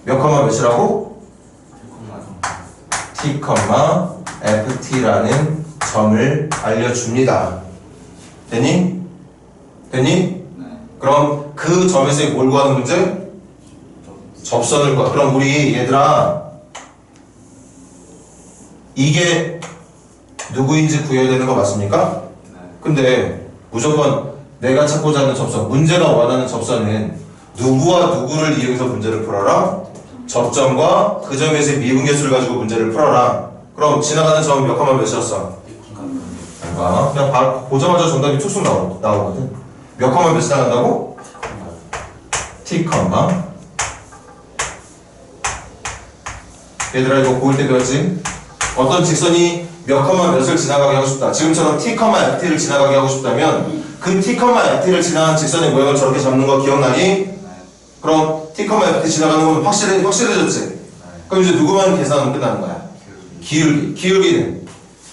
S1: 몇 컴마 몇이라고? t, ft라는 점을 알려줍니다. 되니? 되니? 그럼 그 점에서 뭘 구하는 문제? 접선을 구하. 그럼 우리 얘들아 이게 누구인지 구해야 되는 거 맞습니까? 근데 무조건 내가 찾고자 하는 접선, 문제가 원하는 접선은 누구와 누구를 이용해서 문제를 풀어라? 접점과 그 점에서의 미분계수를 가지고 문제를 풀어라. 그럼 지나가는 점은 몇 컴마 몇이었어? 그냥 바로 보자마자 정답이 툭툭 나오거든. 몇 컴마 몇이 나간다고? t, 얘들아 이거 고일 때 배웠지? 어떤 직선이 몇 컴마 몇을 지나가게 하고 싶다. 지금처럼 t, ft를 지나가게 하고 싶다면 그 t, ft를 지나간 직선의 모양을 저렇게 잡는 거 기억나니? 그럼 t, ft 지나가는 건 확실해졌지? 그럼 이제 누구만 계산하면 끝나는 거야? 기울기. 기울기는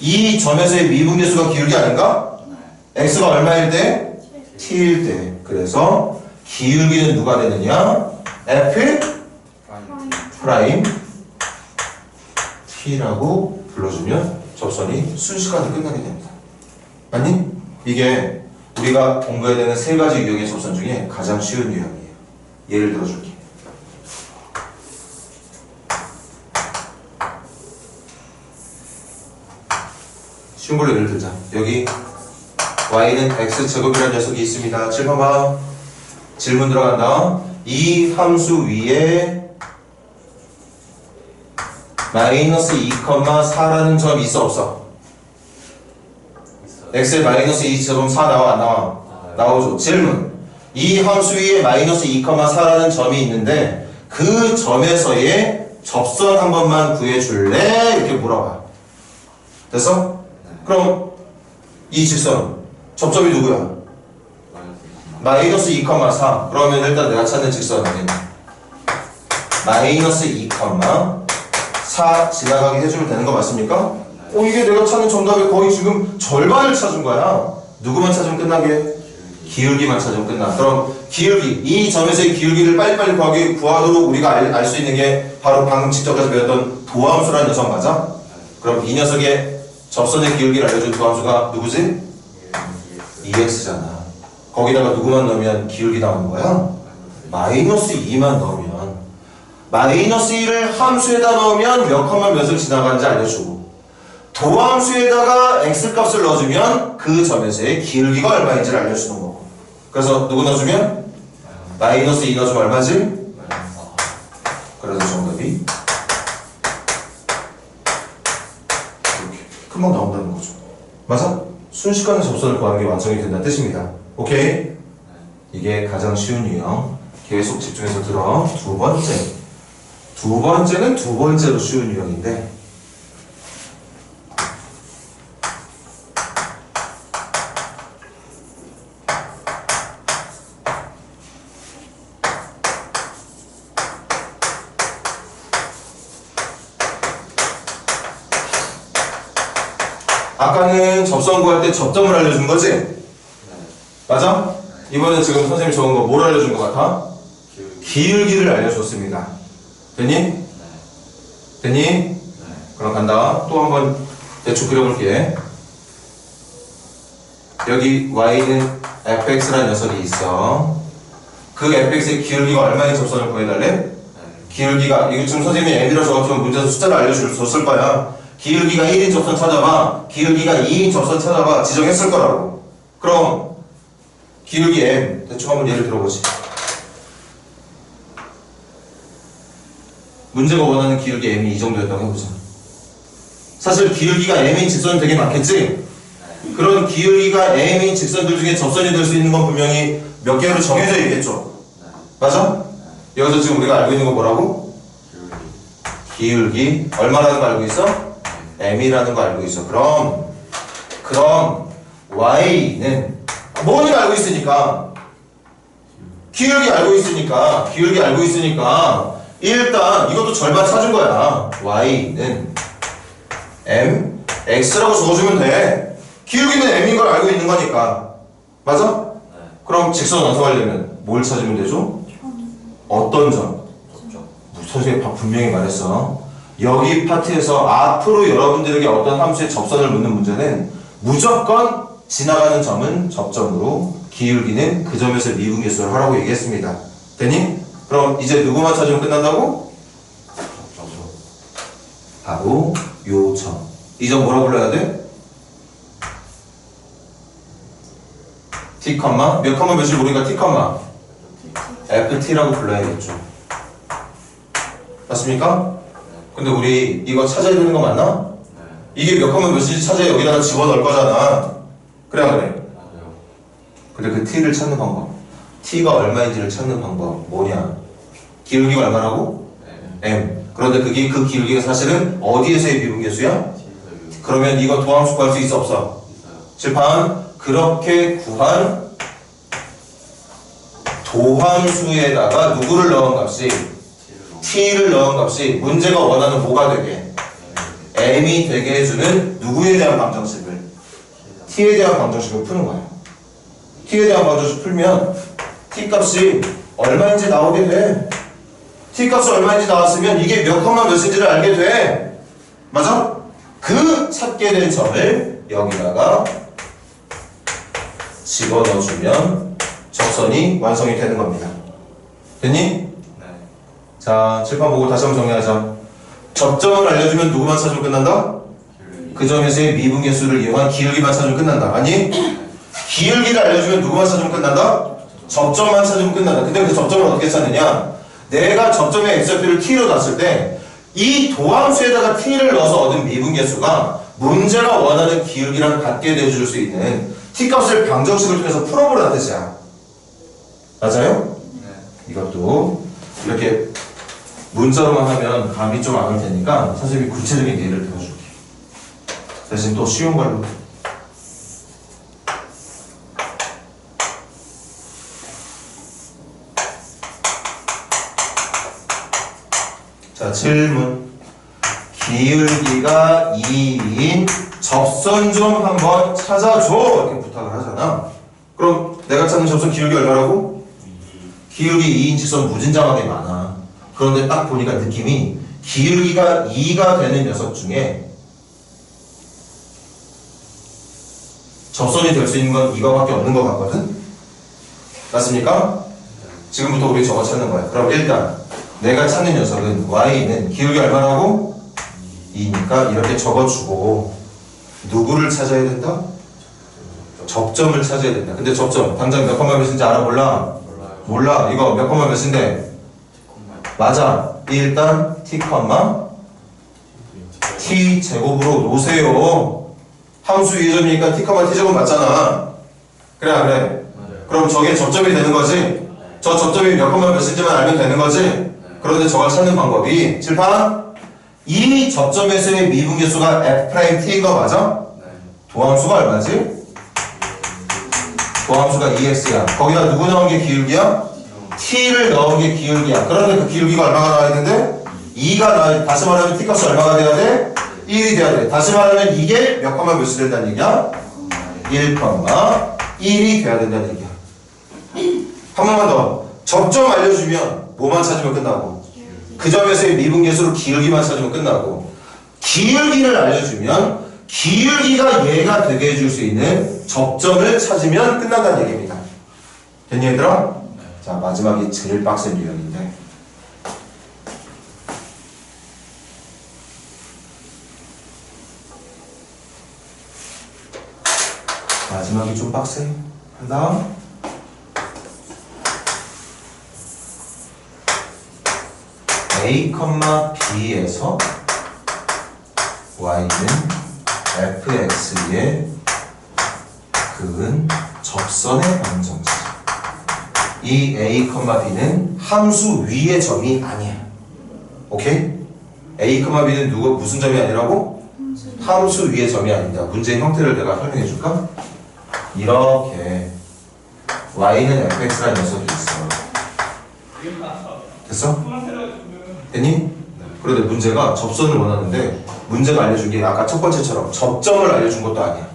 S1: 이 점에서의 미분계수가 기울기 아닌가? x가 얼마일 때? t일 때. 그래서 기울기는 누가 되느냐? f 프라임 t라고 불러주면 접선이 순식간에 끝나게 됩니다. 맞니? 이게 우리가 공부해야 되는 세 가지 유형의 접선 중에 가장 쉬운 유형이에요. 예를 들어줄게. 쉬운 걸로 예를 들자. 여기 y는 x제곱이라는 녀석이 있습니다. 7번 봐. 질문 들어간다. 이 함수 위에 마이너스 2,4라는 점이 있어 없어?
S3: 있어요.
S1: x에 마이너스 2제곱 4 나와 안 나와? 나오죠. 질문. 이 함수 위에 마이너스 2,4라는 점이 있는데 그 점에서의 접선 한 번만 구해줄래? 이렇게 물어봐. 됐어? 그럼 이 직선 접점이 누구야? 마이너스 2,4. 그러면 일단 내가 찾는 직선은 마이너스 2,4 지나가게 해주면 되는 거 맞습니까? 이게 내가 찾는 정답의 거의 지금 절반을 찾은 거야. 누구만 찾으면 끝나게? 기울기만 찾으면 끝나. 그럼 기울기, 이 점에서의 기울기를 빨리빨리 구하도록 우리가 알 수 있는 게 바로 방금 직접해서 배웠던 도함수라는 녀석 맞아? 그럼 이 녀석의 접선의 기울기를 알려준 도함수가 누구지? EX잖아. 거기다가 누구만 넣으면 기울기 나오는 거야? 마이너스 2만 넣으면 마이너스 2를 함수에다 넣으면 몇 컴마 몇을 지나가는지 알려주고 도함수에다가 x값을 넣어주면 그 점에서의 기울기가 얼마인지를 알려주는 거고. 그래서 누구 넣어주면? 마이너스 2 넣어주면 얼마지? 그래서 정답이 이렇게 금방 나온다는 거죠. 맞아? 순식간에 접선을 구하는 게 완성이 된다는 뜻입니다. 오케이? 이게 가장 쉬운 유형. 계속 집중해서 들어. 두 번째. 두 번째는 두 번째로 쉬운 유형인데 아까는 접선 구할 때 접점을 알려준 거지? 맞아? 이번엔 지금 선생님이 적은 거 뭘 알려준 것 같아? 기울기를 알려줬습니다. 됐니? 됐니? 그럼 간다. 또 한번 대충 그려볼게. 여기 y는 fx라는 녀석이 있어. 그 fx의 기울기가 얼마인 접선을 구해달래? 기울기가, 이거 지금 선생님이 m이라 적었지만 문제에서 숫자를 알려줬을 거야. 기울기가 1인 접선 찾아봐. 기울기가 2인 접선 찾아봐. 지정했을 거라고. 그럼 기울기 m 대충 한번 예를 들어보지. 문제가 원하는 기울기 m이 이 정도였다고 해보자. 사실 기울기가 m인 직선은 되게 많겠지? 그런 기울기가 m인 직선들 중에 접선이 될 수 있는 건 분명히 몇 개로 정해져 있겠죠? 맞아? 여기서 지금 우리가 알고 있는 건 뭐라고? 기울기 얼마라는 거 알고 있어? m이라는 거 알고 있어. 그럼 y는 뭐는 알고 있으니까 기울기 알고 있으니까 일단 이것도 절반 찾은 거야. y는 m x라고 적어주면 돼. 기울기는 m인 걸 알고 있는 거니까. 맞아? 그럼 직선 완성하려면 뭘 찾으면 되죠? 어떤 점? 선생님이 분명히 말했어. 여기 파트에서 앞으로 여러분들에게 어떤 함수의 접선을 묻는 문제는 무조건 지나가는 점은 접점으로 기울기는 그 점에서 미분계수를 하라고 얘기했습니다. 됐니? 그럼 이제 누구만 찾으면 끝난다고? 바로 요 점. 이 점 뭐라 불러야 돼? t, 몇 컴마 몇을 모르니까 t, ft라고 불러야겠죠. 맞습니까? 근데 우리 이거 찾아야 되는 거 맞나? 이게 몇 컴마 몇인지 찾아야 여기다가 집어넣을 거잖아. 그래 안 그래? 근데 그 t를 찾는 방법, t가 얼마인지를 찾는 방법 뭐냐? 기울기가 얼마라고? m. 그런데 그 기울기가 사실은 어디에서의 미분계수야? 그러면 이거 도함수 구할 수 있어 없어? 칠판. 그렇게 구한 도함수에다가 누구를 넣은 값이? t를 넣은 값이 문제가 원하는 뭐가 되게? m이 되게 해주는 누구에 대한 방정식을? t에 대한 방정식을 푸는 거야. t에 대한 방정식 풀면 t 값이 얼마인지 나오게 돼. t 값이 얼마인지 나왔으면 이게 몇 컴마 몇인지를 알게 돼. 맞아? 그 찾게 된 점을 여기다가 집어넣어주면 접선이 완성이 되는 겁니다. 됐니? 자, 칠판 보고 다시 한번 정리하자. 접점을 알려주면 누구만 찾으면 끝난다? 그 점에서의 미분계수를 이용한 기울기만 찾으면 끝난다. 아니? 기울기를 알려주면 누구만 찾으면 끝난다? 접점만 찾으면 끝난다. 근데 그 접점을 어떻게 찾느냐? 내가 접점의 x좌표를 t로 놨을 때 이 도함수에다가 t를 넣어서 얻은 미분계수가 문제가 원하는 기울기랑 같게 내줄 수 있는 t값을 방정식을 통해서 풀어보라는 뜻이야. 맞아요?
S3: 네.
S1: 이것도 이렇게 문자로만 하면 감이 좀 안 올 테니까 선생님이 구체적인 예를 들어줄게. 대신 또 쉬운 걸로. 자, 질문. 기울기가 2인 접선 좀 한번 찾아줘. 이렇게 부탁을 하잖아. 그럼 내가 찾는 접선 기울기 얼마라고? 기울기 2인 직선 무진장하게 많아. 그런데 딱 보니까 느낌이 기울기가 2가 되는 녀석 중에 접선이 될 수 있는 건 이거밖에 없는 것 같거든? 맞습니까? 지금부터 우리 저거 찾는 거야. 그럼 일단 내가 찾는 녀석은 y는 기울기 얼마라고? 2니까 이렇게 적어주고 누구를 찾아야 된다? 접점을 찾아야 된다. 근데 접점 당장 몇 콤마 몇인지 알아? 몰라? 몰라. 이거 몇 콤마 몇인데? 맞아. 일단 t, t 제곱으로 놓으세요. 함수 위의 점이니까 t, t 제곱 맞잖아. 그래 안 그래? 그럼 저게 접점이 되는 거지? 저 접점이 몇 콤마 몇인지만 알면 되는 거지? 그런데 저걸 찾는 방법이 칠판 이 접점에서의 미분계수가 f't인 거 맞아? 도함수가 얼마지? 도함수가 2x야. 거기다 누구 넣은 게 기울기야? t를 넣은 게 기울기야. 그런데 그 기울기가 얼마가 나와야 되는데? 2가 나와야 돼. 다시 말하면 t값이 얼마가 돼야 돼? 1이 돼야 돼. 다시 말하면 이게 몇 콤마 몇이 된다는 얘기야? 1,1이 돼야 된다는 얘기야. 한 번만 더. 접점 알려주면 뭐만 찾으면 끝나고 그 점에서의 미분계수로 기울기만 찾으면 끝나고 기울기를 알려주면 기울기가 얘가 되게 해줄 수 있는 접점을 찾으면 끝난다는 얘기입니다. 됐니 얘들아? 자, 마지막이 제일 빡센 유형인데 마지막이 좀 빡세. 한다. A, B에서 y는 fx의 그은 접선의 방정식. 이 A, B는 함수 위의 점이 아니야. 오케이? A, B는 무슨 점이 아니라고? 함수 위의 점이 아니다. 문제의 형태를 내가 설명해 줄까? 이렇게 y는 fx라는 녀석이 있어. 됐어? 됐니? 그런데 문제가 접선을 원하는데 문제가 알려준 게 아까 첫 번째처럼 접점을 알려준 것도 아니야.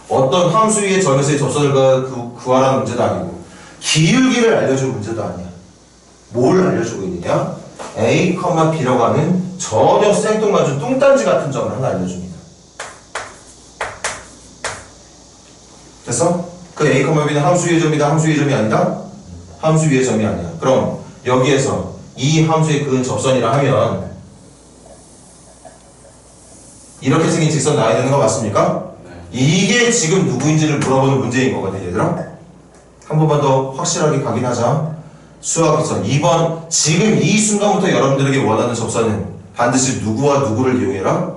S1: 어떤 함수 위의 점에서의 접선을 구하라는 문제도 아니고 기울기를 알려준 문제도 아니야. 뭘 알려주고 있느냐? A, B라고 하는 전혀 생뚱맞은 뚱딴지 같은 점을 하나 알려줍니다. 됐어? 그 A, B는 함수 위의 점이다, 함수 위의 점이 아니다? 함수 위의 점이 아니야. 그럼 여기에서 이 함수의 그은 접선이라 하면 이렇게 생긴 직선 나와야 되는 거 맞습니까? 이게 지금 누구인지를 물어보는 문제인 거거든 얘들아. 한 번만 더 확실하게 확인하자. 수학에서 2번 지금 이 순간부터 여러분들에게 원하는 접선은 반드시 누구와 누구를 이용해라?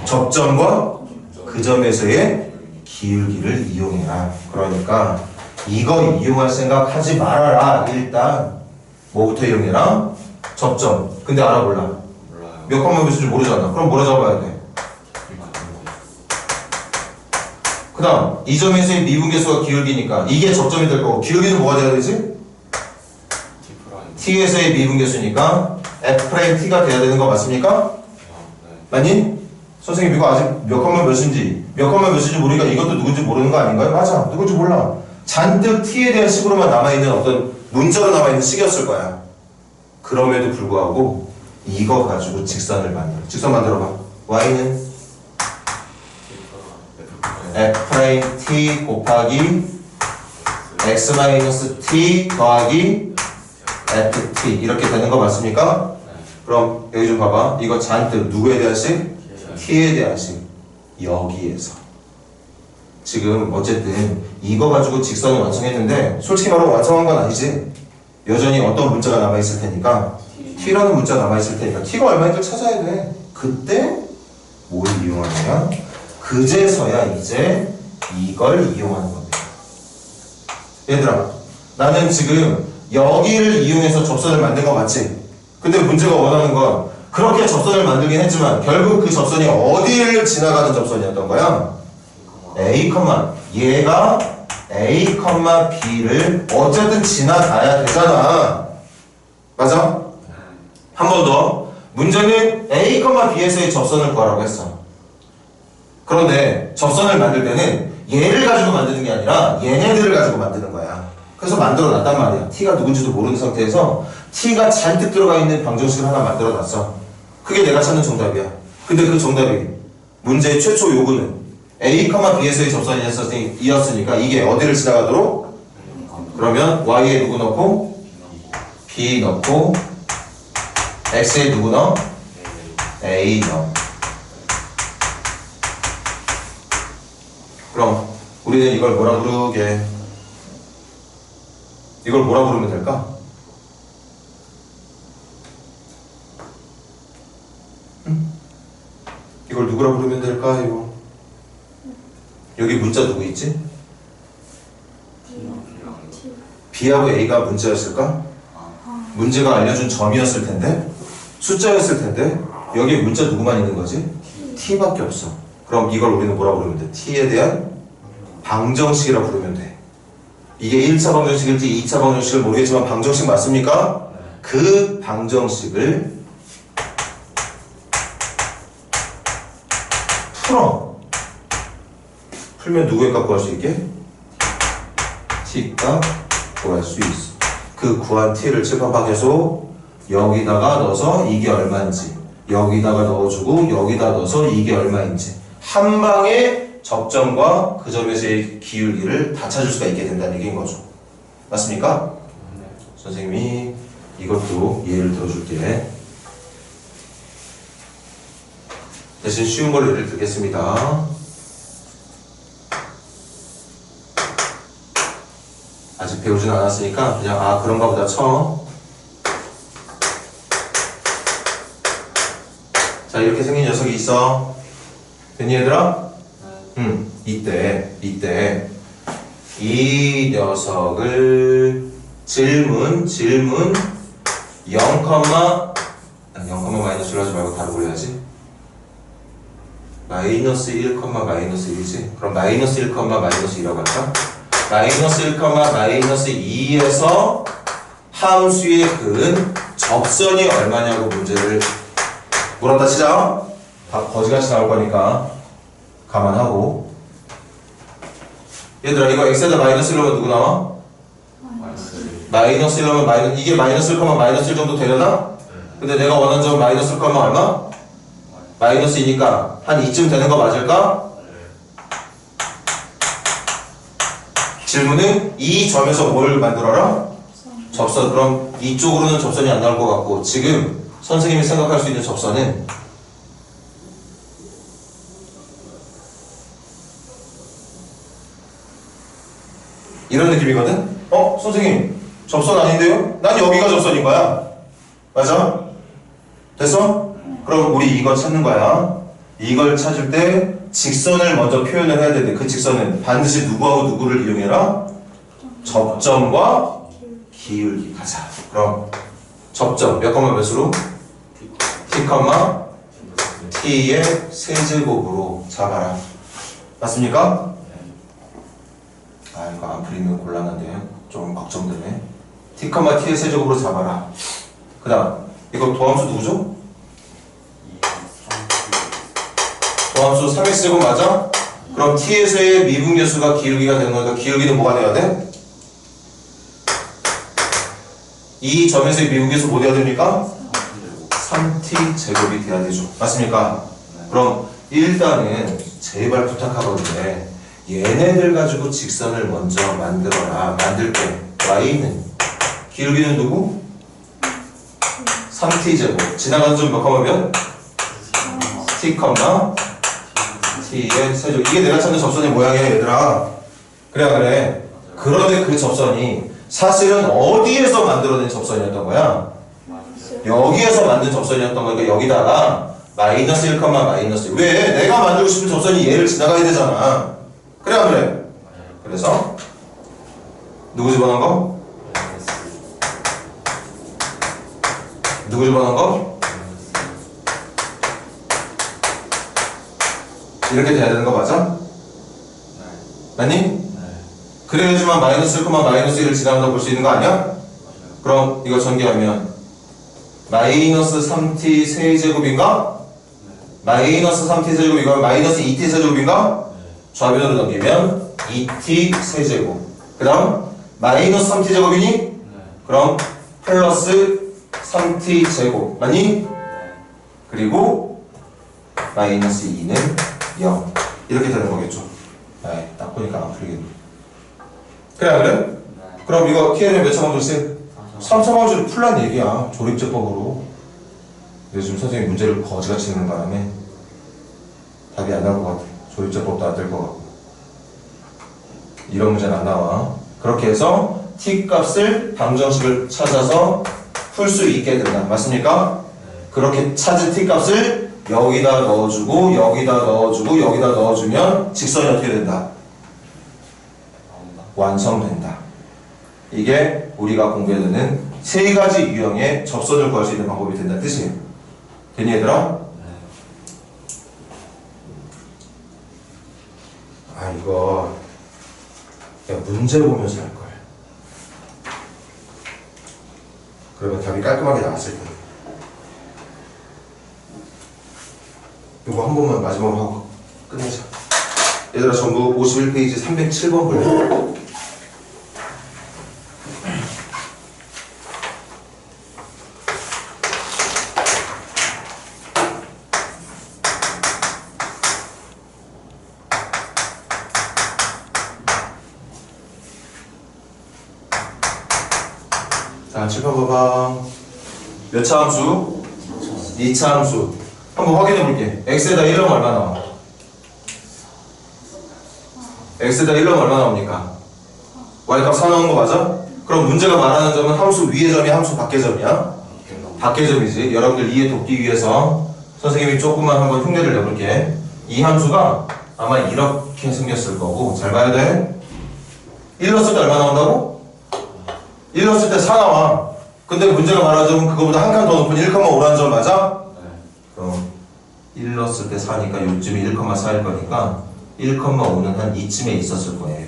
S1: 접점과 그 점에서의 기울기를 이용해라. 그러니까 이거 이용할 생각 하지 말아라. 일단 뭐부터 이용해라? 접점. 근데 알아 몰라?
S3: 몰라요.
S1: 몇 콤마 몇인지 모르잖아. 그럼 뭐라 잡아야 돼? 그 다음 이 점에서의 미분계수가 기울기니까 이게 접점이 될 거고 기울기는 뭐가 돼야 되지? t에서의 미분계수니까 f't가 돼야 되는 거 맞습니까? 맞니? 선생님 이거 아직 몇 콤마 몇인지 모르니까 이것도 누군지 모르는 거 아닌가요? 맞아. 누군지 몰라. 잔뜩 t에 대한 식으로만 남아있는 어떤 문자로 남아있는 식이었을 거야. 그럼에도 불구하고 이거 가지고 직선 만들어봐. y는 f't 곱하기 x-t 더하기 ft 이렇게 되는 거 맞습니까? 그럼 여기 좀 봐봐. 이거 잔뜩 누구에 대한 식? t에 대한 식. 여기에서 지금 어쨌든 이거 가지고 직선을 완성했는데 솔직히 말하면 완성한 건 아니지. 여전히 어떤 문자가 남아있을 테니까 t라는 문자 남아있을 테니까 t가 얼마인지 찾아야 돼. 그때 뭘 이용하느냐? 그제서야 이제 이걸 이용하는 겁니다. 얘들아, 나는 지금 여기를 이용해서 접선을 만든 거 맞지? 근데 문제가 원하는 건 그렇게 접선을 만들긴 했지만 결국 그 접선이 어디를 지나가는 접선이었던 거야? A, 얘가 A, B를 어쨌든 지나가야 되잖아. 맞아? 한 번 더. 문제는 A, B에서의 접선을 구하라고 했어. 그런데 접선을 만들 때는 얘를 가지고 만드는 게 아니라 얘네들을 가지고 만드는 거야. 그래서 만들어 놨단 말이야. t가 누군지도 모르는 상태에서 t가 잔뜩 들어가 있는 방정식을 하나 만들어 놨어. 그게 내가 찾는 정답이야. 근데 그 정답이 문제의 최초 요구는 A, B에서의 접선이었으니까 이게 어디를 지나가도록? 그러면 Y에 누구 넣고? B 넣고 X에 누구 넣어? A 넣어. 그럼 우리는 이걸 뭐라 부르게? 이걸 뭐라 부르면 될까? 이걸 누구라 부르면 될까요? 여기 문자 누구 있지? B하고 A가 문자였을까? 문제가 알려준 점이었을 텐데 숫자였을 텐데 여기에 문자 누구만 있는 거지? T밖에 없어. 그럼 이걸 우리는 뭐라 부르면 돼? T에 대한 방정식이라 부르면 돼. 이게 1차 방정식일지 2차 방정식을 모르겠지만 방정식 맞습니까? 그 방정식을 풀어. 풀면 누구의 값 구할 수 있게? t 값 구할 수 있어. 그 구한 t를 칠판박해서 여기다가 넣어서 이게 얼마인지 여기다가 넣어주고 여기다 넣어서 이게 얼마인지 한 방에 접점과 그 점에서의 기울기를 다 찾을 수가 있게 된다는 얘기인 거죠. 맞습니까? 선생님이 이것도 예를 들어줄게. 대신 쉬운 걸로 예를 들겠습니다. 아직 배우진 않았으니까 그냥 그런가 보다 쳐. 자, 이렇게 생긴 녀석이 있어. 됐니 얘들아? 이때 이 녀석을 질문 0, 0 마이너스를 하지 말고 다른 걸 해야지. 마이너스 1, 마이너스 1이지. 그럼 마이너스 1, 마이너스 2라고 할까? 마이너스 1, 마이너스 2에서 함수의 근 접선이 얼마냐고 문제를 물었다 치자. 다 거지같이 나올 거니까 감안하고. 얘들아, 이거 x에다 마이너스 1 넣으면 누구 나와? 마이너스 1 넣으면 이게 마이너스 1, 마이너스 1 정도 되려나? 근데 내가 원하는 점은 마이너스 1, 얼마? 마이너스 2니까 한 이쯤 되는 거 맞을까? 질문은 이 점에서 뭘 만들어라? 접선. 그럼 이쪽으로는 접선이 안 나올 것 같고 지금 선생님이 생각할 수 있는 접선은 이런 느낌이거든? 선생님 접선 아닌데요? 난 여기가 접선인 거야. 맞아? 됐어? 그럼 우리 이거 찾는 거야. 이걸 찾을 때 직선을 먼저 표현을 해야 되는데 그 직선은 반드시 누구하고 누구를 이용해라? 접점과 기울기. 가자. 그럼 접점 몇 컴마 몇으로? t 컴마 t의 세제곱으로 잡아라. 맞습니까? 이거 안 풀리면 곤란한데 좀 걱정되네. t 컴마 t의 세제곱으로 잡아라. 그 다음 이거 도함수 누구죠? 도함수 3x제곱 맞아? 그럼 t에서의 미분계수가 기울기가 되는 거니까 기울기는 뭐가 돼야 돼? 이 점에서의 미분계수 뭐 돼야 됩니까? 3t 제곱이 돼야 되죠. 맞습니까? 그럼 일단은 제발 부탁하거든요. 얘네들 가지고 직선을 먼저 만들어라. 만들 때 y는 기울기는 누구? 3t 제곱. 지나가는 점 몇 컴마면? t 컴마 t의 세제곱. 이게 내가 찾는 접선의 모양이야 얘들아. 그래. 그런데 그 접선이 사실은 어디에서 만들어낸 접선이었던 거야? 여기에서 만든 접선이었던 거니까 여기다가 마이너스 1, 마이너스 1. 왜? 내가 만들고 싶은 접선이 얘를 지나가야 되잖아. 그래. 그래서 누구 집어넣은 거? 누구 집어넣은 거? 이렇게 돼야 되는 거 맞아? 맞니? 그래야지만 마이너스 1, 마이너스 1을 지나간다고 볼 수 있는 거 아니야? 그럼 이거 전개하면 마이너스 3t 세제곱인가? 마이너스 3t 세제곱 이거 마이너스 2t 세제곱인가? 좌변으로 넘기면 2t 세제곱. 그 다음 마이너스 3t 제곱이니? 그럼 플러스 3t 제곱 맞니? 그리고 마이너스 2는 0 이렇게 되는 거겠죠. 딱 보니까 안 풀리겠네. 그래? 그럼 이거 TN은 몇 차만 줄지? 3차만 줄 풀란 얘기야. 조립제법으로. 요즘 선생님이 문제를 거지같이 내는 바람에 답이 안 나올 것 같아. 조립제법도 안 될 것 같고. 이런 문제는 안 나와. 그렇게 해서 t 값을 방정식을 찾아서 풀 수 있게 된다. 맞습니까? 그렇게 찾은 t 값을 여기다 넣어주고 여기다 넣어주고 여기다 넣어주면 직선이 어떻게 된다? 완성된다. 이게 우리가 공부해야 되는 세 가지 유형의 접선을 구할 수 있는 방법이 된다는 뜻이에요. 되니 얘들아? 이거 그냥 문제 보면서 할 거야. 그러면 답이 깔끔하게 나왔을 거야. 이거 한 번만 마지막으로 하고 끝내자. 얘들아 전부 51페이지 307번 볼래? 자, 칠판 봐봐. 몇 차 함수? 2차 함수. 한번 확인해 볼게. x에다 1 넣으면 얼마 나와? x에다 1 넣으면 얼마 나옵니까? y값 4 나오는 거 맞아? 그럼 문제가 말하는 점은 함수 위의 점이 함수 밖의 점이야? 밖의 점이지. 여러분들 이해 돕기 위해서 선생님이 조금만 한번 흉내를 내볼게. 이 함수가 아마 이렇게 생겼을 거고 잘 봐야 돼. 1 넣었을 때 얼마 나온다고? 1 넣었을 때 4 나와. 근데 문제가 말하자면 그거보다 한 칸 더 높은 1,5라는 점 맞아? 그럼 1 넣었을 때 4니까 요즘이 1,4일 거니까 1,5는 한 이쯤에 있었을 거예요.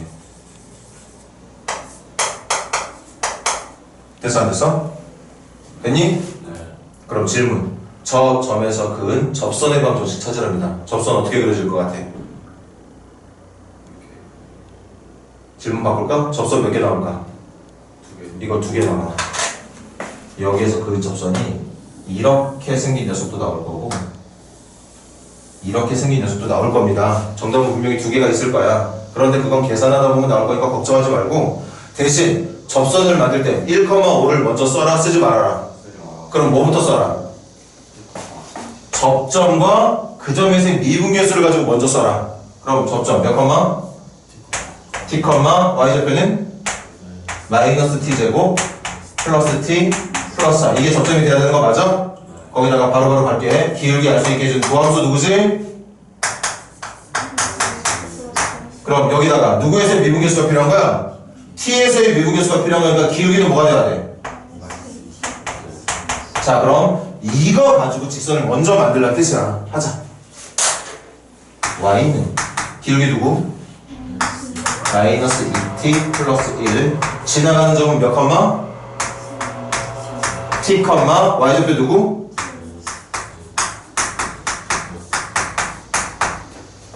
S1: 됐어 안 됐어? 됐니? 그럼 질문. 저 점에서 그은 접선의 방정식 찾으랍니다. 접선 어떻게 그려질 것 같아? 질문 바꿀까? 접선 몇 개 나올까? 이거 2개 나와. 여기에서 그 접선이 이렇게 생긴 녀석도 나올 거고 이렇게 생긴 녀석도 나올 겁니다. 정답은 분명히 2개가 있을 거야. 그런데 그건 계산하다 보면 나올 거니까 걱정하지 말고 대신 접선을 만들 때 1,5를 먼저 써라 쓰지 말아라. 그럼 뭐부터 써라? 접점과 그 점에서의 미분계수를 가지고 먼저 써라. 그럼 접점 몇 컴마? t, y좌표는 마이너스 t제곱 플러스 t 플러스 4. 이게 접점이 돼야 되는 거 맞아? 거기다가 바로바로 갈게. 기울기 알 수 있게 해준 두함수 누구지? 그럼 여기다가 누구에서의 미분계수가 필요한 거야? t에서의 미분계수가 필요한 거니까 기울기는 뭐가 돼야 돼? 자 그럼 이거 가지고 직선을 먼저 만들라는 뜻이야. 하자. y는 기울기 누구? 마이너스 2t 플러스 1 지나가는 점은 몇 컴마? t, y좌표 누구?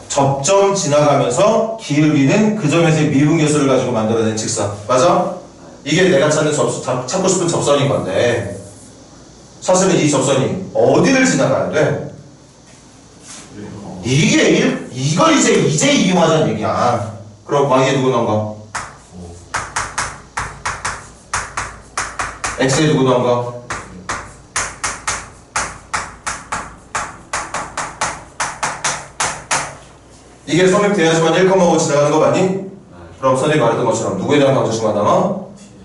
S1: 접점 지나가면서 기울기는 그 점에서의 미분계수를 가지고 만들어낸 직선. 맞아? 이게 내가 찾는 찾고 싶은 접선인 건데 사실은 이 접선이 어디를 지나가야 돼? 이걸 이제 이용하자는 얘기야. 그럼 y에 누구 넣은 거? x에 누구 넣은 거? 이게 성립돼야지만 1,5 지나가는 거 맞니? 그럼 선생님이 말했던 것처럼 누구에 대한 방정식만 남아?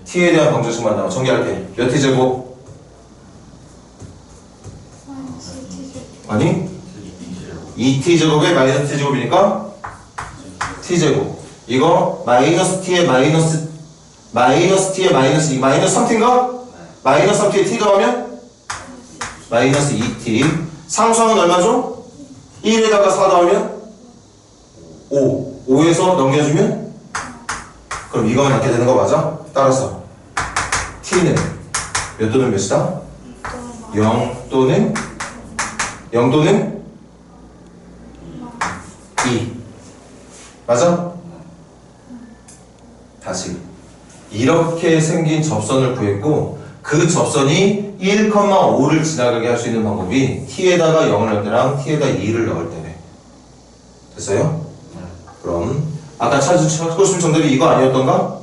S1: t에 대한 방정식만 남아. 정리할게. 몇 t 제곱? 아니? 2t 제곱에 마이너스 t 제곱이니까 t 제곱. 이거 마이너스 t에 마이너스 t에 마이너스 이 마이너스 3t인가? 마이너스 3t에 t 더하면 마이너스 2t. 상수항은 얼마죠? 1에다가 4 더하면 5. 5에서 넘겨주면 그럼 이거만 낳게 되는 거 맞아? 따라서 t는 몇 또는 몇이다? 0 또는 2 맞아? 다시 이렇게 생긴 접선을 구했고 그 접선이 1,5를 지나가게 할 수 있는 방법이 t에다가 0을 넣을 때랑 t에다 2를 넣을 때네. 됐어요? 그럼 아까 찾고 싶은 정답이 이거 아니었던가?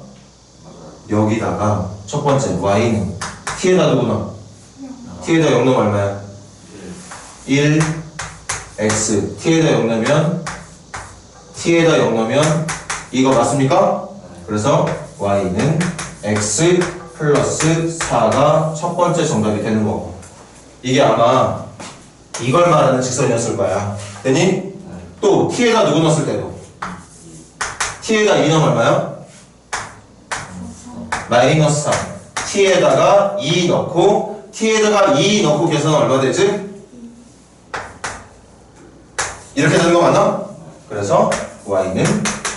S1: 여기다가 첫 번째 y는 t에다 누구 넣어? t에다 0 넣으면 얼마야? 1 x t에다 0 넣으면 t에다 0 넣으면 이거 맞습니까? 그래서 y는 x 플러스 4가 첫 번째 정답이 되는 거고 이게 아마 이걸 말하는 직선이었을 거야. 됐니? 또 t에다 누구 넣었을 때도 t에다 2 넣으면 얼마야? 마이너스 3 t에다가 2 넣고 t에다가 2 넣고 계산은 얼마 되지? 이렇게 되는 거 맞나? 그래서 y는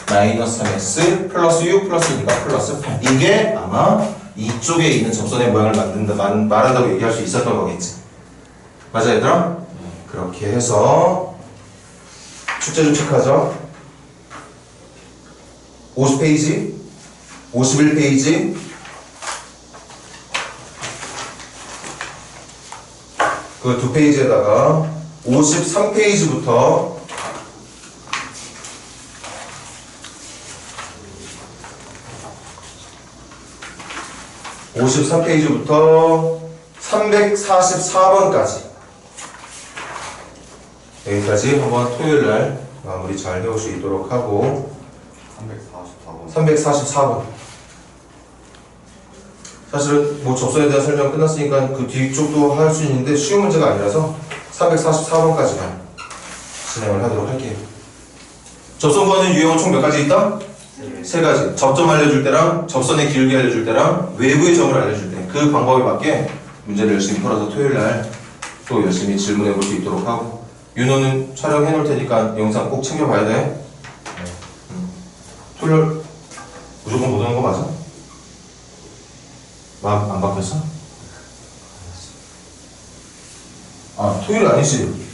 S1: 마이너스 3x 플러스 6 플러스 2가 플러스 8 이게 아마 이쪽에 있는 접선의 모양을 말한다고 얘기할 수 있었던 거겠지. 맞아 얘들아? 그렇게 해서 출제 좀 체크하죠. 50페이지 51페이지 그 두 페이지에다가 53페이지부터 53페이지부터 344번까지 여기까지 한번 토요일날 마무리 잘 해올 수 있도록 하고 344번 사실은 뭐 접선에 대한 설명 끝났으니까 그 뒤쪽도 할 수 있는데 쉬운 문제가 아니라서 344번까지만 진행을 하도록 할게요. 접선 구하는 유형은 총 몇 가지 있다? 세 가지. 접점 알려줄 때랑 접선의 길게 알려줄 때랑 외부의 점을 알려줄 때 그 방법에 맞게 문제를 열심히 풀어서 토요일날 또 열심히 질문해 볼 수 있도록 하고 윤호는 촬영해 놓을 테니까 영상 꼭 챙겨봐야 돼. 토요일 무조건 못 오는 거 맞아? 마음 안 바뀌었어? 아 토요일 아니지?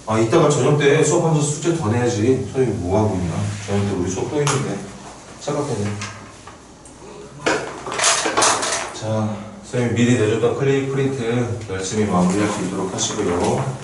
S1: 아 이따가 저녁 때 수업하면서 숙제 더 내야지. 선생님 뭐하고 있나? 저녁 때 우리 수업 또 있는데 생각해내. 자 선생님 미리 내줬던 클리닉 프린트 열심히 마무리할 수 있도록 하시고요.